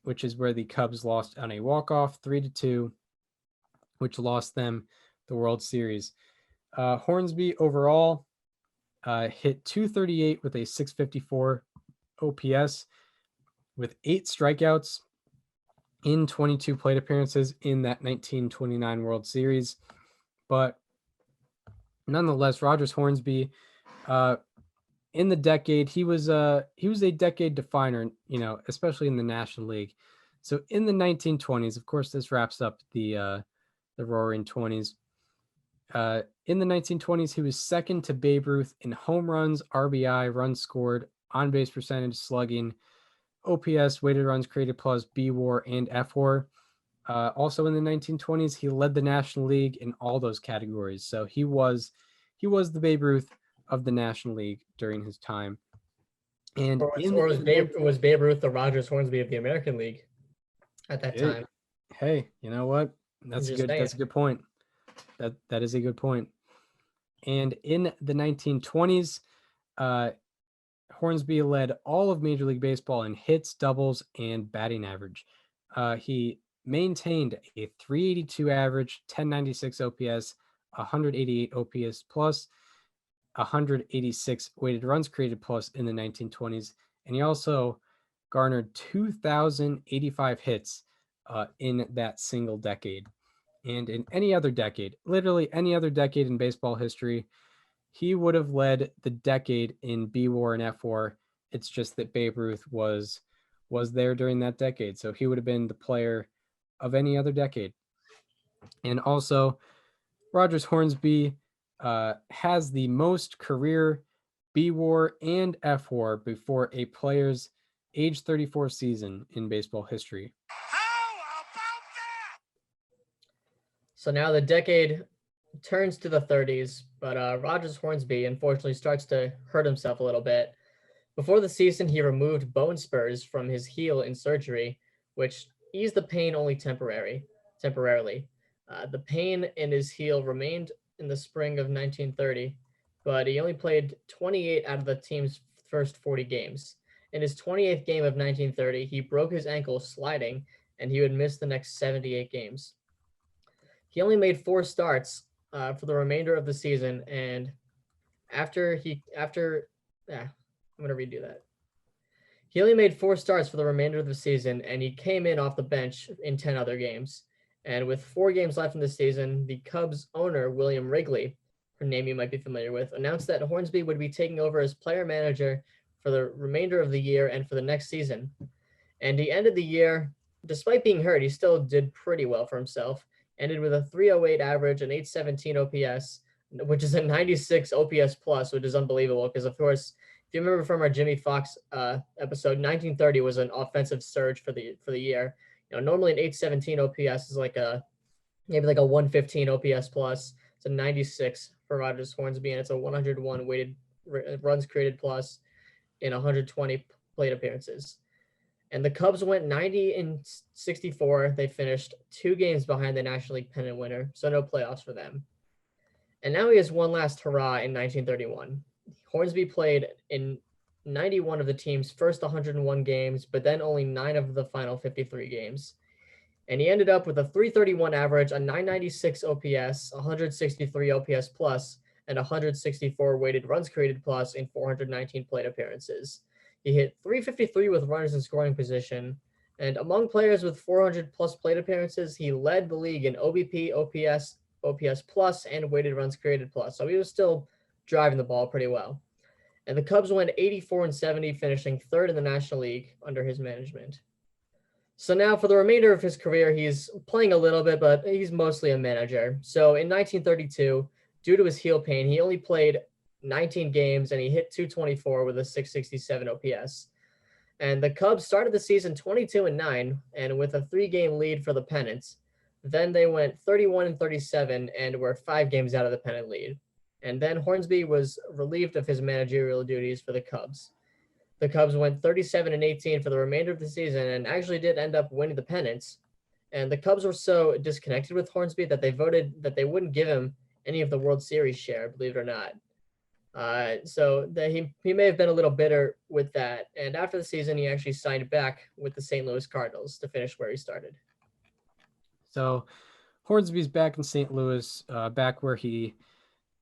which is where the Cubs lost on a walk-off 3-2, which lost them the World Series. Hornsby overall hit .238 with a 654 OPS with 8 strikeouts in 22 plate appearances in that 1929 World Series. But nonetheless, Rogers Hornsby, in the decade, he was a decade definer, especially in the National League. So in the 1920s, of course, this wraps up the Roaring 20s. In the 1920s, he was second to Babe Ruth in home runs, RBI, runs scored, on-base percentage, slugging, OPS, weighted runs created plus, B-WAR, and F-WAR. Also in the 1920s, he led the National League in all those categories. So he was the Babe Ruth of the National League during his time. And was Babe Ruth the Rogers Hornsby of the American League at that time? Hey, you know what? That's a good point. That is a good point. And in the 1920s, Hornsby led all of Major League Baseball in hits, doubles, and batting average. He maintained a 382 average, 1096 OPS, 188 OPS plus, 186 weighted runs created plus in the 1920s. And he also garnered 2,085 hits in that single decade. And in any other decade, literally any other decade in baseball history, he would have led the decade in B-WAR and F-WAR. It's just that Babe Ruth was there during that decade. So he would have been the player of any other decade. And also, Rogers Hornsby has the most career B-WAR and F-WAR before a player's age 34 season in baseball history. How about that? So now the decade turns to the 30s, but Rogers Hornsby unfortunately starts to hurt himself a little bit. Before the season, he removed bone spurs from his heel in surgery, which eased the pain only temporarily. The pain in his heel remained in the spring of 1930, but he only played 28 out of the team's first 40 games. In his 28th game of 1930, he broke his ankle sliding, and he would miss the next 78 games. He only made 4 starts for the remainder of the season, and I'm going to redo that. He only made 4 starts for the remainder of the season, and he came in off the bench in 10 other games. And with 4 games left in the season, the Cubs owner, William Wrigley, a name you might be familiar with, announced that Hornsby would be taking over as player manager for the remainder of the year and for the next season. And he ended the year, despite being hurt, he still did pretty well for himself. Ended with a 308 average, an 817 OPS, which is a 96 OPS plus, which is unbelievable because, of course, if you remember from our Jimmy Fox episode, 1930 was an offensive surge for the year. Normally an 817 OPS is maybe like a 115 OPS plus. It's a 96 for Rogers Hornsby, and it's a 101 weighted runs created plus in 120 plate appearances. And the Cubs went 90-64. They finished 2 games behind the National League pennant winner, so no playoffs for them. And now he has one last hurrah in 1931. Hornsby played in 91 of the team's first 101 games, but then only 9 of the final 53 games. And he ended up with a 331 average, a 996 OPS, 163 OPS plus, and 164 weighted runs created plus in 419 plate appearances. He hit 353 with runners in scoring position, and among players with 400 plus plate appearances, he led the league in OBP, OPS plus, and weighted runs created plus. So he was still driving the ball pretty well. And the Cubs went 84-70, finishing 3rd in the National League under his management. So now for the remainder of his career, he's playing a little bit, but he's mostly a manager. So in 1932, due to his heel pain, he only played 19 games and he hit 224 with a 667 OPS. And the Cubs started the season 22-9 and with a 3-game lead for the pennant. Then they went 31-37 and were 5 games out of the pennant lead. And then Hornsby was relieved of his managerial duties for the Cubs. The Cubs went 37-18 for the remainder of the season and actually did end up winning the pennant. And the Cubs were so disconnected with Hornsby that they voted that they wouldn't give him any of the World Series share, believe it or not. So that he may have been a little bitter with that. And after the season, he actually signed back with the St. Louis Cardinals to finish where he started. So Hornsby's back in St. Louis, back where he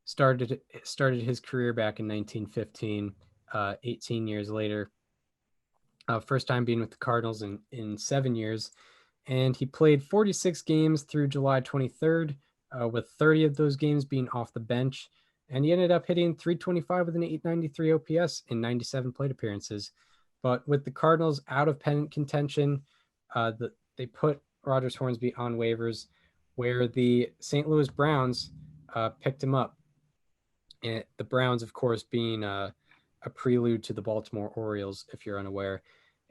started his career back in 1915, 18 years later. First time being with the Cardinals in 7 years. And he played 46 games through July 23rd, with 30 of those games being off the bench. And he ended up hitting 325 with an 893 OPS in 97 plate appearances. But with the Cardinals out of pennant contention, they put Rogers Hornsby on waivers, where the St. Louis Browns picked him up. And the Browns, of course, being a prelude to the Baltimore Orioles, if you're unaware.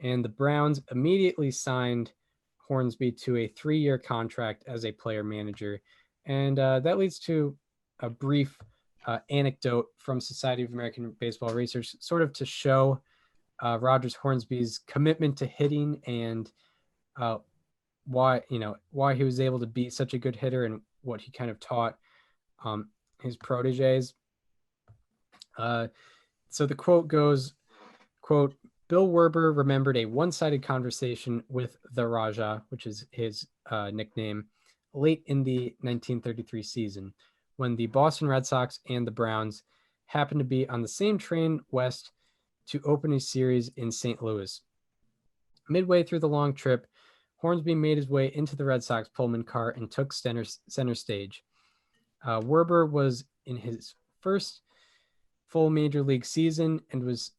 And the Browns immediately signed Hornsby to a 3-year contract as a player manager. And that leads to a brief anecdote from Society of American Baseball Research, sort of to show Rogers Hornsby's commitment to hitting and why he was able to be such a good hitter and what he kind of taught his proteges. So the quote goes, quote, "Bill Werber remembered a one-sided conversation with the Raja," which is his nickname, late in the 1933 season, when the Boston Red Sox and the Browns happened to be on the same train west to open a series in St. Louis. Midway through the long trip, Hornsby made his way into the Red Sox Pullman car and took center stage. Werber was in his first full major league season and was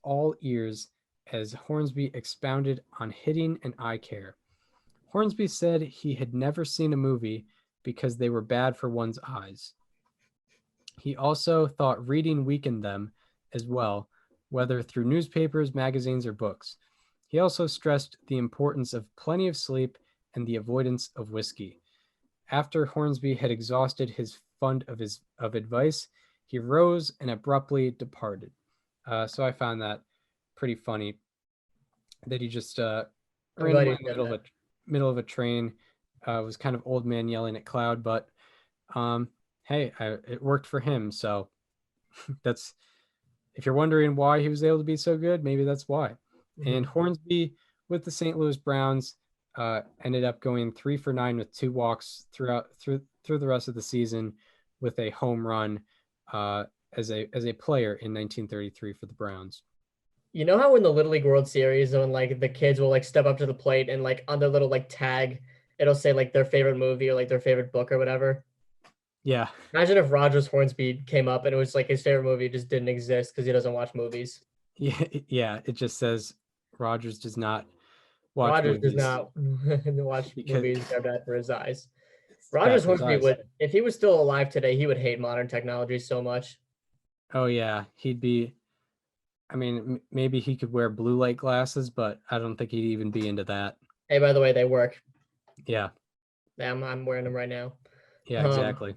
all ears as Hornsby expounded on hitting and eye care. Hornsby said he had never seen a movie because they were bad for one's eyes. He also thought reading weakened them as well, whether through newspapers, magazines, or books. He also stressed the importance of plenty of sleep and the avoidance of whiskey. After Hornsby had exhausted his fund of advice, he rose and abruptly departed. So I found that pretty funny that he just I'm glad randomly you in the said that. middle of a train was kind of old man yelling at cloud, but hey, it worked for him. So that's, if you're wondering why he was able to be so good, maybe that's why. And Hornsby with the St. Louis Browns ended up going 3 for 9 with 2 walks through the rest of the season, with a home run as a player in 1933 for the Browns. You know how in the Little League World Series, when like the kids will like step up to the plate and like on their little like tag, it'll say like their favorite movie or like their favorite book or whatever. Yeah, Imagine if Rogers Hornsby came up and it was like his favorite movie just didn't exist because he doesn't watch movies. yeah. It just says Rogers does not watch Rogers does movies not watch because movies. They're bad for his eyes. it's bad Rogers for his Hornsby eyes. would, if he was still alive today, he would hate modern technology so much. Oh yeah, he'd be. I mean, maybe he could wear blue light glasses, but I don't think he'd even be into that. Hey, by the way, they work. Yeah, I'm wearing them right now. yeah, exactly.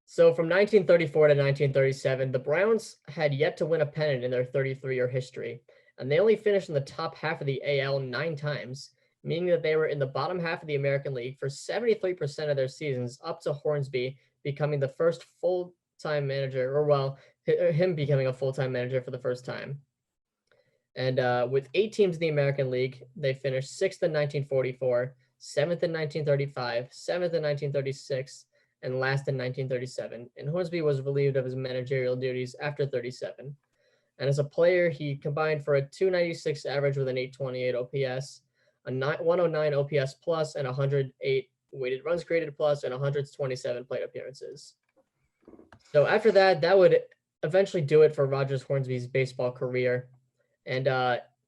So from 1934 to 1937, the Browns had yet to win a pennant in their 33-year history, and they only finished in the top half of the AL 9 times, meaning that they were in the bottom half of the American League for 73% of their seasons, up to Hornsby becoming the first full-time manager, or well, him becoming a full-time manager for the first time. And with 8 teams in the American League, they finished 6th in 1944, 7th in 1935, 7th in 1936, and last in 1937. And Hornsby was relieved of his managerial duties after 37. And as a player, he combined for a 296 average with an 828 OPS, a 109 OPS plus, and 108 weighted runs created plus, and 127 plate appearances. So after that, that would eventually do it for Rogers Hornsby's baseball career. And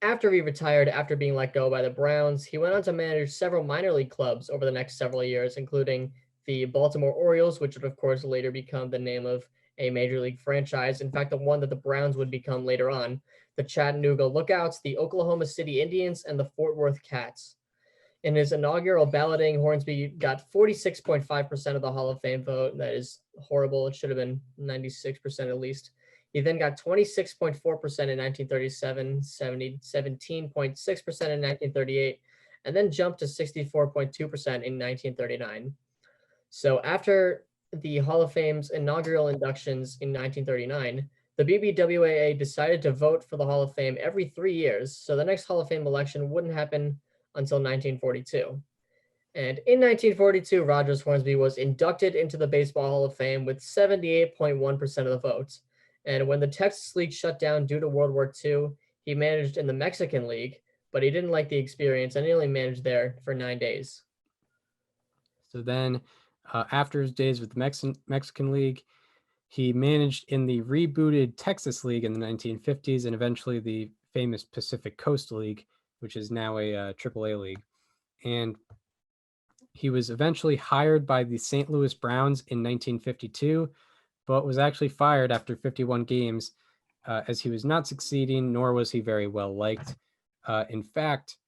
after he retired, after being let go by the Browns, he went on to manage several minor league clubs over the next several years, including the Baltimore Orioles, which would of course later become the name of a major league franchise. In fact, the one that the Browns would become later on, the Chattanooga Lookouts, the Oklahoma City Indians, and the Fort Worth Cats. In his inaugural balloting, Hornsby got 46.5% of the Hall of Fame vote. That is horrible. It should have been 96% at least. He then got 26.4% in 1937, 17.6% in 1938, and then jumped to 64.2% in 1939. So after the Hall of Fame's inaugural inductions in 1939, the BBWAA decided to vote for the Hall of Fame every 3 years. So the next Hall of Fame election wouldn't happen until 1942. And in 1942, Rogers Hornsby was inducted into the Baseball Hall of Fame with 78.1% of the votes. And when the Texas League shut down due to World War II, he managed in the Mexican League, but he didn't like the experience and he only managed there for 9 days. So then, after his days with the Mexican League, he managed in the rebooted Texas League in the 1950s and eventually the famous Pacific Coast League, which is now a AAA league. And he was eventually hired by the St. Louis Browns in 1952, but was actually fired after 51 games as he was not succeeding, nor was he very well liked. In fact,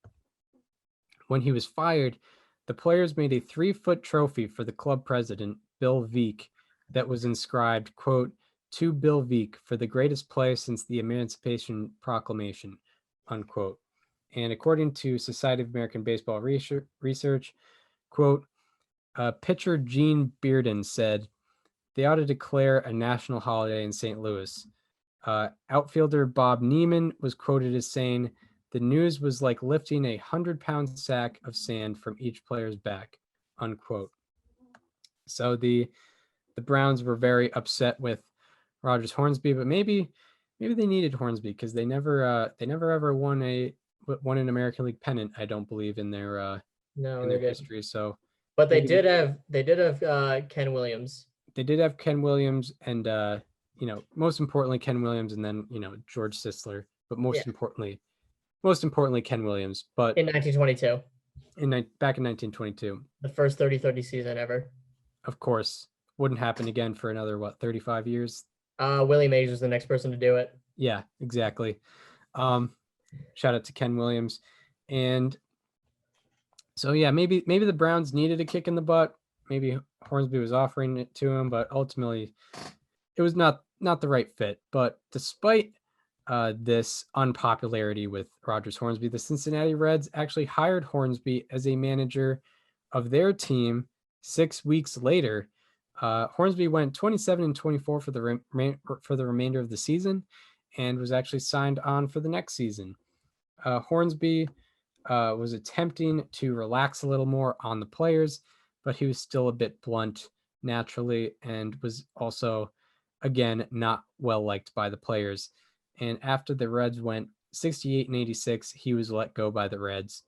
when he was fired, the players made a 3-foot trophy for the club president, Bill Veeck, that was inscribed, quote, "To Bill Veeck for the greatest play since the Emancipation Proclamation," unquote. And according to Society of American Baseball Research, quote, pitcher Gene Bearden said, "They ought to declare a national holiday in St. Louis." Outfielder Bob Neiman was quoted as saying, "The news was like lifting a 100-pound sack of sand from each player's back," unquote. So the Browns were very upset with Rogers Hornsby, but maybe they needed Hornsby because they never ever won an American League pennant, I don't believe, in their history. So, but they did have Ken Williams. They did have Ken Williams, and most importantly Ken Williams, and then George Sisler, but most importantly Ken Williams. But in 1922, back in 1922, the first 30-30 season ever. Of course, wouldn't happen again for another 35 years. Willie Mays was the next person to do it. Yeah, exactly. Shout out to Ken Williams. And so yeah, maybe the Browns needed a kick in the butt. Maybe Hornsby was offering it to him, but ultimately it was not the right fit. But despite this unpopularity with Rogers Hornsby, the Cincinnati Reds actually hired Hornsby as a manager of their team 6 weeks later. Hornsby went 27-24 for the remainder of the season, and was actually signed on for the next season. Hornsby was attempting to relax a little more on the players, but he was still a bit blunt naturally, and was also, again, not well liked by the players. And after the Reds went 68-86, he was let go by the Reds,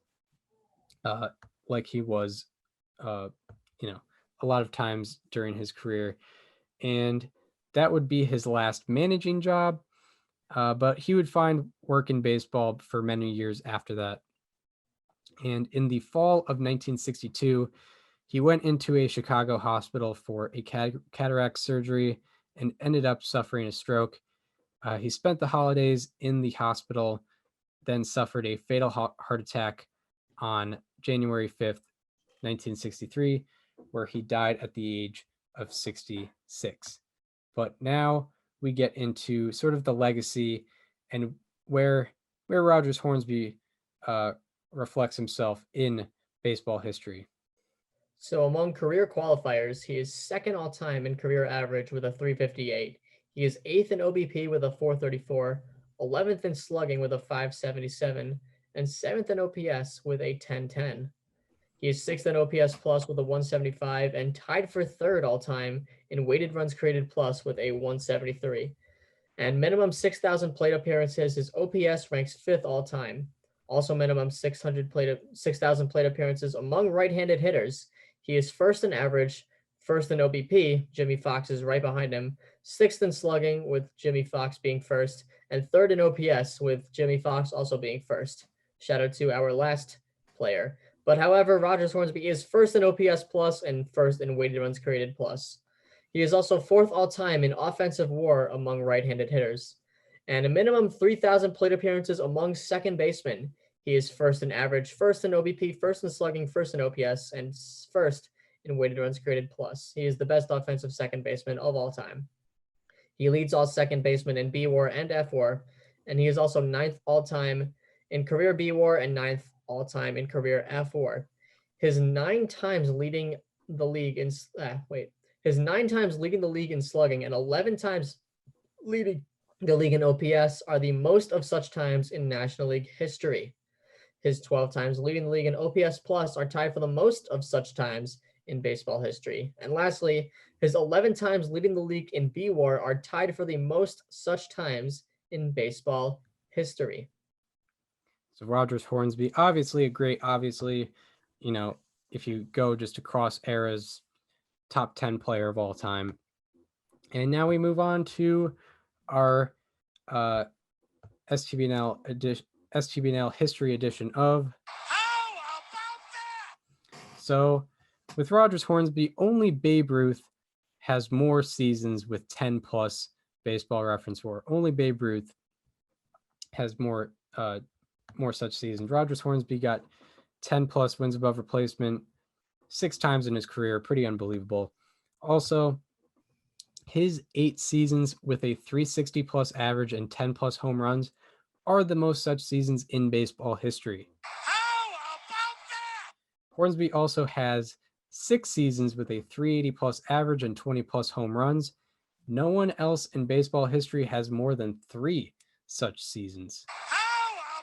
like he was, uh, a lot of times during his career. And that would be his last managing job. But he would find work in baseball for many years after that. And in the fall of 1962, he went into a Chicago hospital for a cataract surgery and ended up suffering a stroke. He spent the holidays in the hospital, then suffered a fatal heart attack on January 5th, 1963, where he died at the age of 66. But now we get into sort of the legacy and where Rogers Hornsby reflects himself in baseball history. So among career qualifiers, he is second all time in career average with a 358. He is eighth in OBP with a 434, 11th in slugging with a 577, and seventh in OPS with a 1010. He is sixth in OPS plus with a 175 and tied for third all time in weighted runs created plus with a 173. And minimum 6,000 plate appearances, his OPS ranks fifth all time. Also minimum 6,000 plate appearances among right-handed hitters. He is first in average, first in OBP, Jimmy Fox is right behind him, sixth in slugging with Jimmy Fox being first, and third in OPS with Jimmy Fox also being first. Shout out to our last player. But however, Rogers Hornsby is first in OPS plus and first in weighted runs created plus. He is also fourth all time in offensive WAR among right-handed hitters, and a minimum 3,000 plate appearances among second basemen. He is first in average, first in OBP, first in slugging, first in OPS, and first in weighted runs created plus. He is the best offensive second baseman of all time. He leads all second basemen in B WAR and F WAR, and he is also ninth all time in career B WAR and ninth all time in career F WAR. His 9 times leading the league in his 9 times leading the league in slugging and 11 times leading the league in OPS are the most of such times in National League history. His 12 times leading the league in OPS plus are tied for the most of such times in baseball history. And lastly, his 11 times leading the league in B WAR are tied for the most such times in baseball history. So Rogers Hornsby, obviously, if you go just across eras, top 10 player of all time. And now we move on to our STBNL history edition of. How about that? So with Rogers Hornsby, only Babe Ruth has more seasons with 10 plus Baseball Reference WAR. Only Babe Ruth has more such seasons. Rogers Hornsby got 10 plus wins above replacement 6 times in his career. Pretty unbelievable. Also, his 8 seasons with a 360 plus average and 10 plus home runs are the most such seasons in baseball history. How about that? Hornsby also has 6 seasons with a 380 plus average and 20 plus home runs. No one else in baseball history has more than 3 such seasons. How about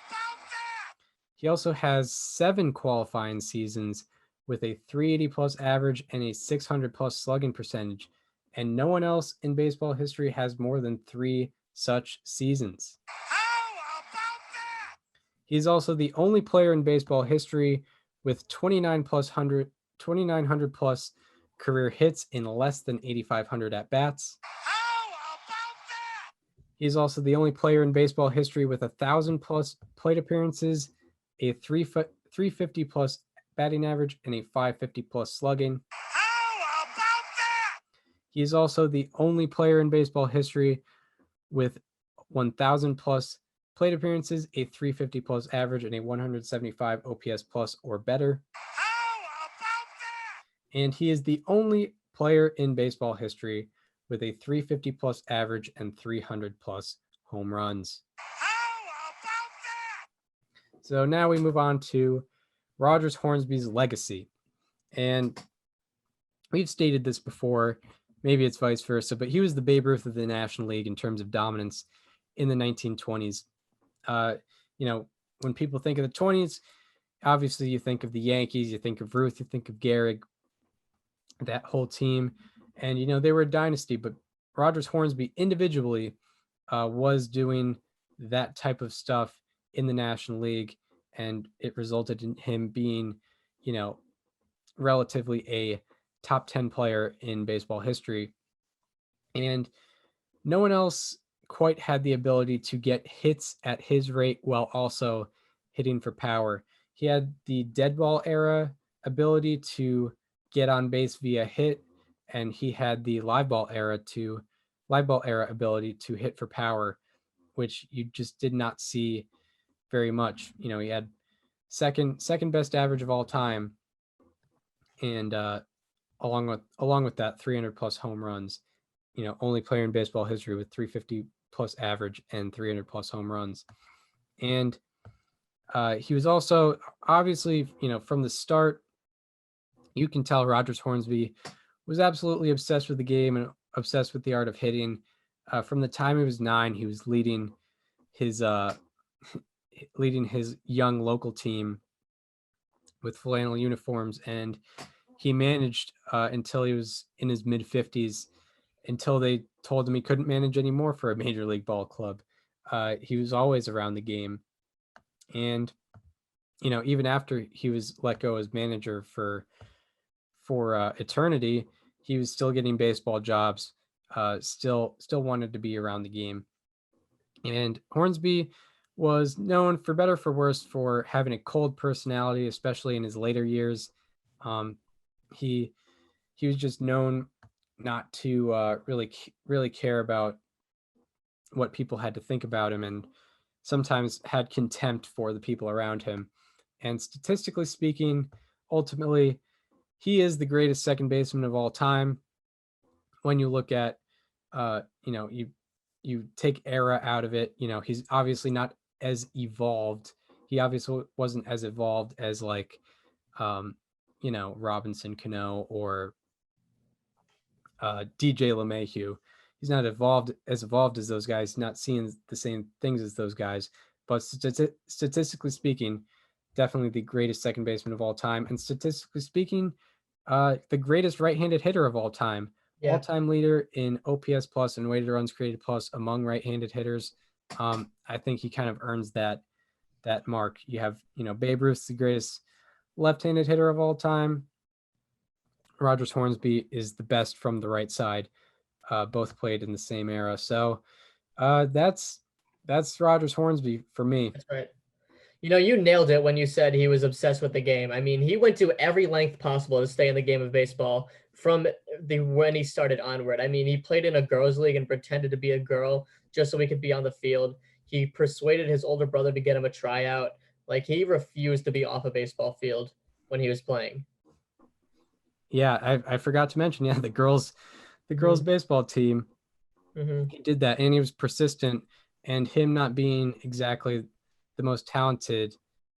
that? He also has 7 qualifying seasons with a 380 plus average and a 600 plus slugging percentage, and no one else in baseball history has more than 3 such seasons. How about that? He is also the only player in baseball history with 2,900 plus career hits in less than 8,500 at bats. How about that? He is also the only player in baseball history with 1,000 plus plate appearances, a 350 plus batting average, and a 550 plus slugging. How about that? He is also the only player in baseball history with 1,000 plus plate appearances, a 350 plus average, and a 175 OPS plus or better. How about that? And he is the only player in baseball history with a 350 plus average and 300 plus home runs. How about that? So now we move on to Rogers Hornsby's legacy. And we've stated this before, maybe it's vice versa, but he was the Babe Ruth of the National League in terms of dominance in the 1920s. When people think of the 20s, obviously you think of the Yankees, you think of Ruth, you think of Gehrig, that whole team. And, they were a dynasty, but Rogers Hornsby individually was doing that type of stuff in the National League. And it resulted in him being, relatively a top 10 player in baseball history. And no one else quite had the ability to get hits at his rate while also hitting for power. He had the dead ball era ability to get on base via hit, and he had the live ball era ability to hit for power, which you just did not see very much. He had second best average of all time, and along with that, 300 plus home runs. Only player in baseball history with 350 plus average and 300 plus home runs. And he was also obviously, from the start, you can tell Rogers Hornsby was absolutely obsessed with the game and obsessed with the art of hitting. From the time he was 9, he was leading his young local team with flannel uniforms, and he managed until he was in his mid 50s, until they told him he couldn't manage anymore for a major league ball club. He was always around the game. And, even after he was let go as manager for eternity, he was still getting baseball jobs, still wanted to be around the game. And Hornsby was known, for better or for worse, for having a cold personality, especially in his later years. He was just known not to really care about what people had to think about him, and sometimes had contempt for the people around him. And statistically speaking, ultimately, he is the greatest second baseman of all time. When you look at, you take era out of it, he's obviously not as evolved. He obviously wasn't as evolved as Robinson Cano or DJ LeMahieu. He's not evolved as those guys, not seeing the same things as those guys. But statistically speaking, definitely the greatest second baseman of all time. And statistically speaking, the greatest right-handed hitter of all time. Yeah. All-time leader in OPS plus and weighted runs created plus among right-handed hitters. I think he kind of earns that mark. You have, Babe Ruth's the greatest left-handed hitter of all time. Rogers Hornsby is the best from the right side. Both played in the same era. So that's Rogers Hornsby for me. That's right. You nailed it when you said he was obsessed with the game. I mean, he went to every length possible to stay in the game of baseball from when he started onward. I mean, he played in a girls' league and pretended to be a girl just so he could be on the field. He persuaded his older brother to get him a tryout. Like, he refused to be off a baseball field when he was playing. Yeah, I forgot to mention, the girls baseball team. Mm-hmm. He did that, and he was persistent. And him not being exactly the most talented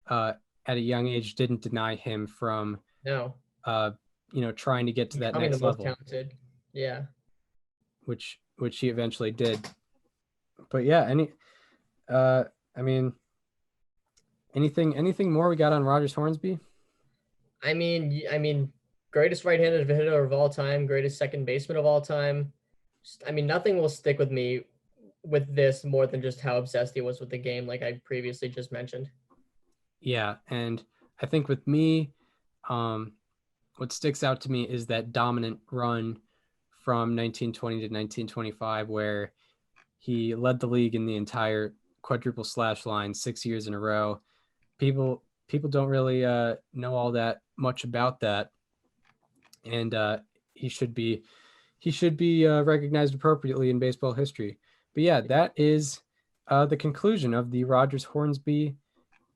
at a young age didn't deny him from trying to get to that next the most level. Talented. Yeah. Which he eventually did. But yeah, anything more we got on Rogers Hornsby? I mean, greatest right-handed hitter of all time, greatest second baseman of all time. Nothing will stick with me with this more than just how obsessed he was with the game, like I previously just mentioned. Yeah, and I think with me, what sticks out to me is that dominant run from 1920 to 1925, where he led the league in the entire quadruple slash line 6 years in a row. People don't really know all that much about that, and he should be recognized appropriately in baseball history. But yeah, that is the conclusion of the Rogers Hornsby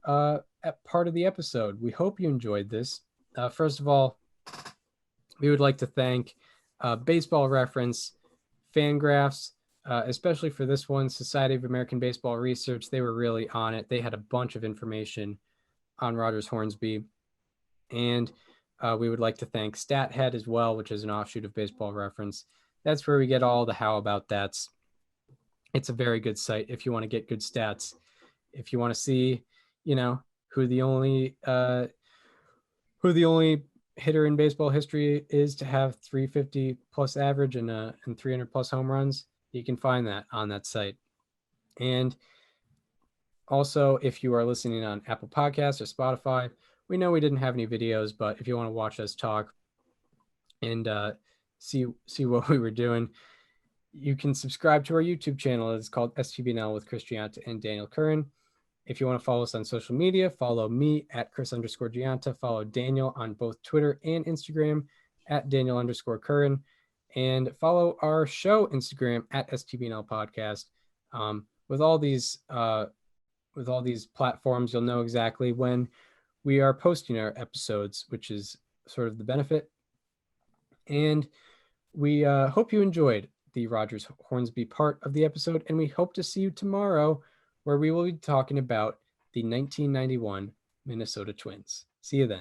part of the episode. We hope you enjoyed this. First of all, we would like to thank Baseball Reference, Fangraphs, especially for this one, Society of American Baseball Research. They were really on it. They had a bunch of information on Rogers Hornsby. And we would like to thank StatHead as well, which is an offshoot of Baseball Reference. That's where we get all the how about that's. It's a very good site if you want to get good stats. If you want to see, who the only hitter in baseball history is to have 350 plus average and 300 plus home runs, you can find that on that site. And also, if you are listening on Apple Podcasts or Spotify, we know we didn't have any videos, but if you want to watch us talk and see what we were doing, you can subscribe to our YouTube channel. It's called STBNL with Chris Gianta and Daniel Curran. If you want to follow us on social media, follow me at Chris_Gianta. Follow Daniel on both Twitter and Instagram at Daniel_Curran. And follow our show Instagram at STBNL Podcast. With all these platforms, you'll know exactly when we are posting our episodes, which is sort of the benefit. And we hope you enjoyed the Rogers Hornsby part of the episode, and we hope to see you tomorrow, where we will be talking about the 1991 Minnesota Twins. See you then.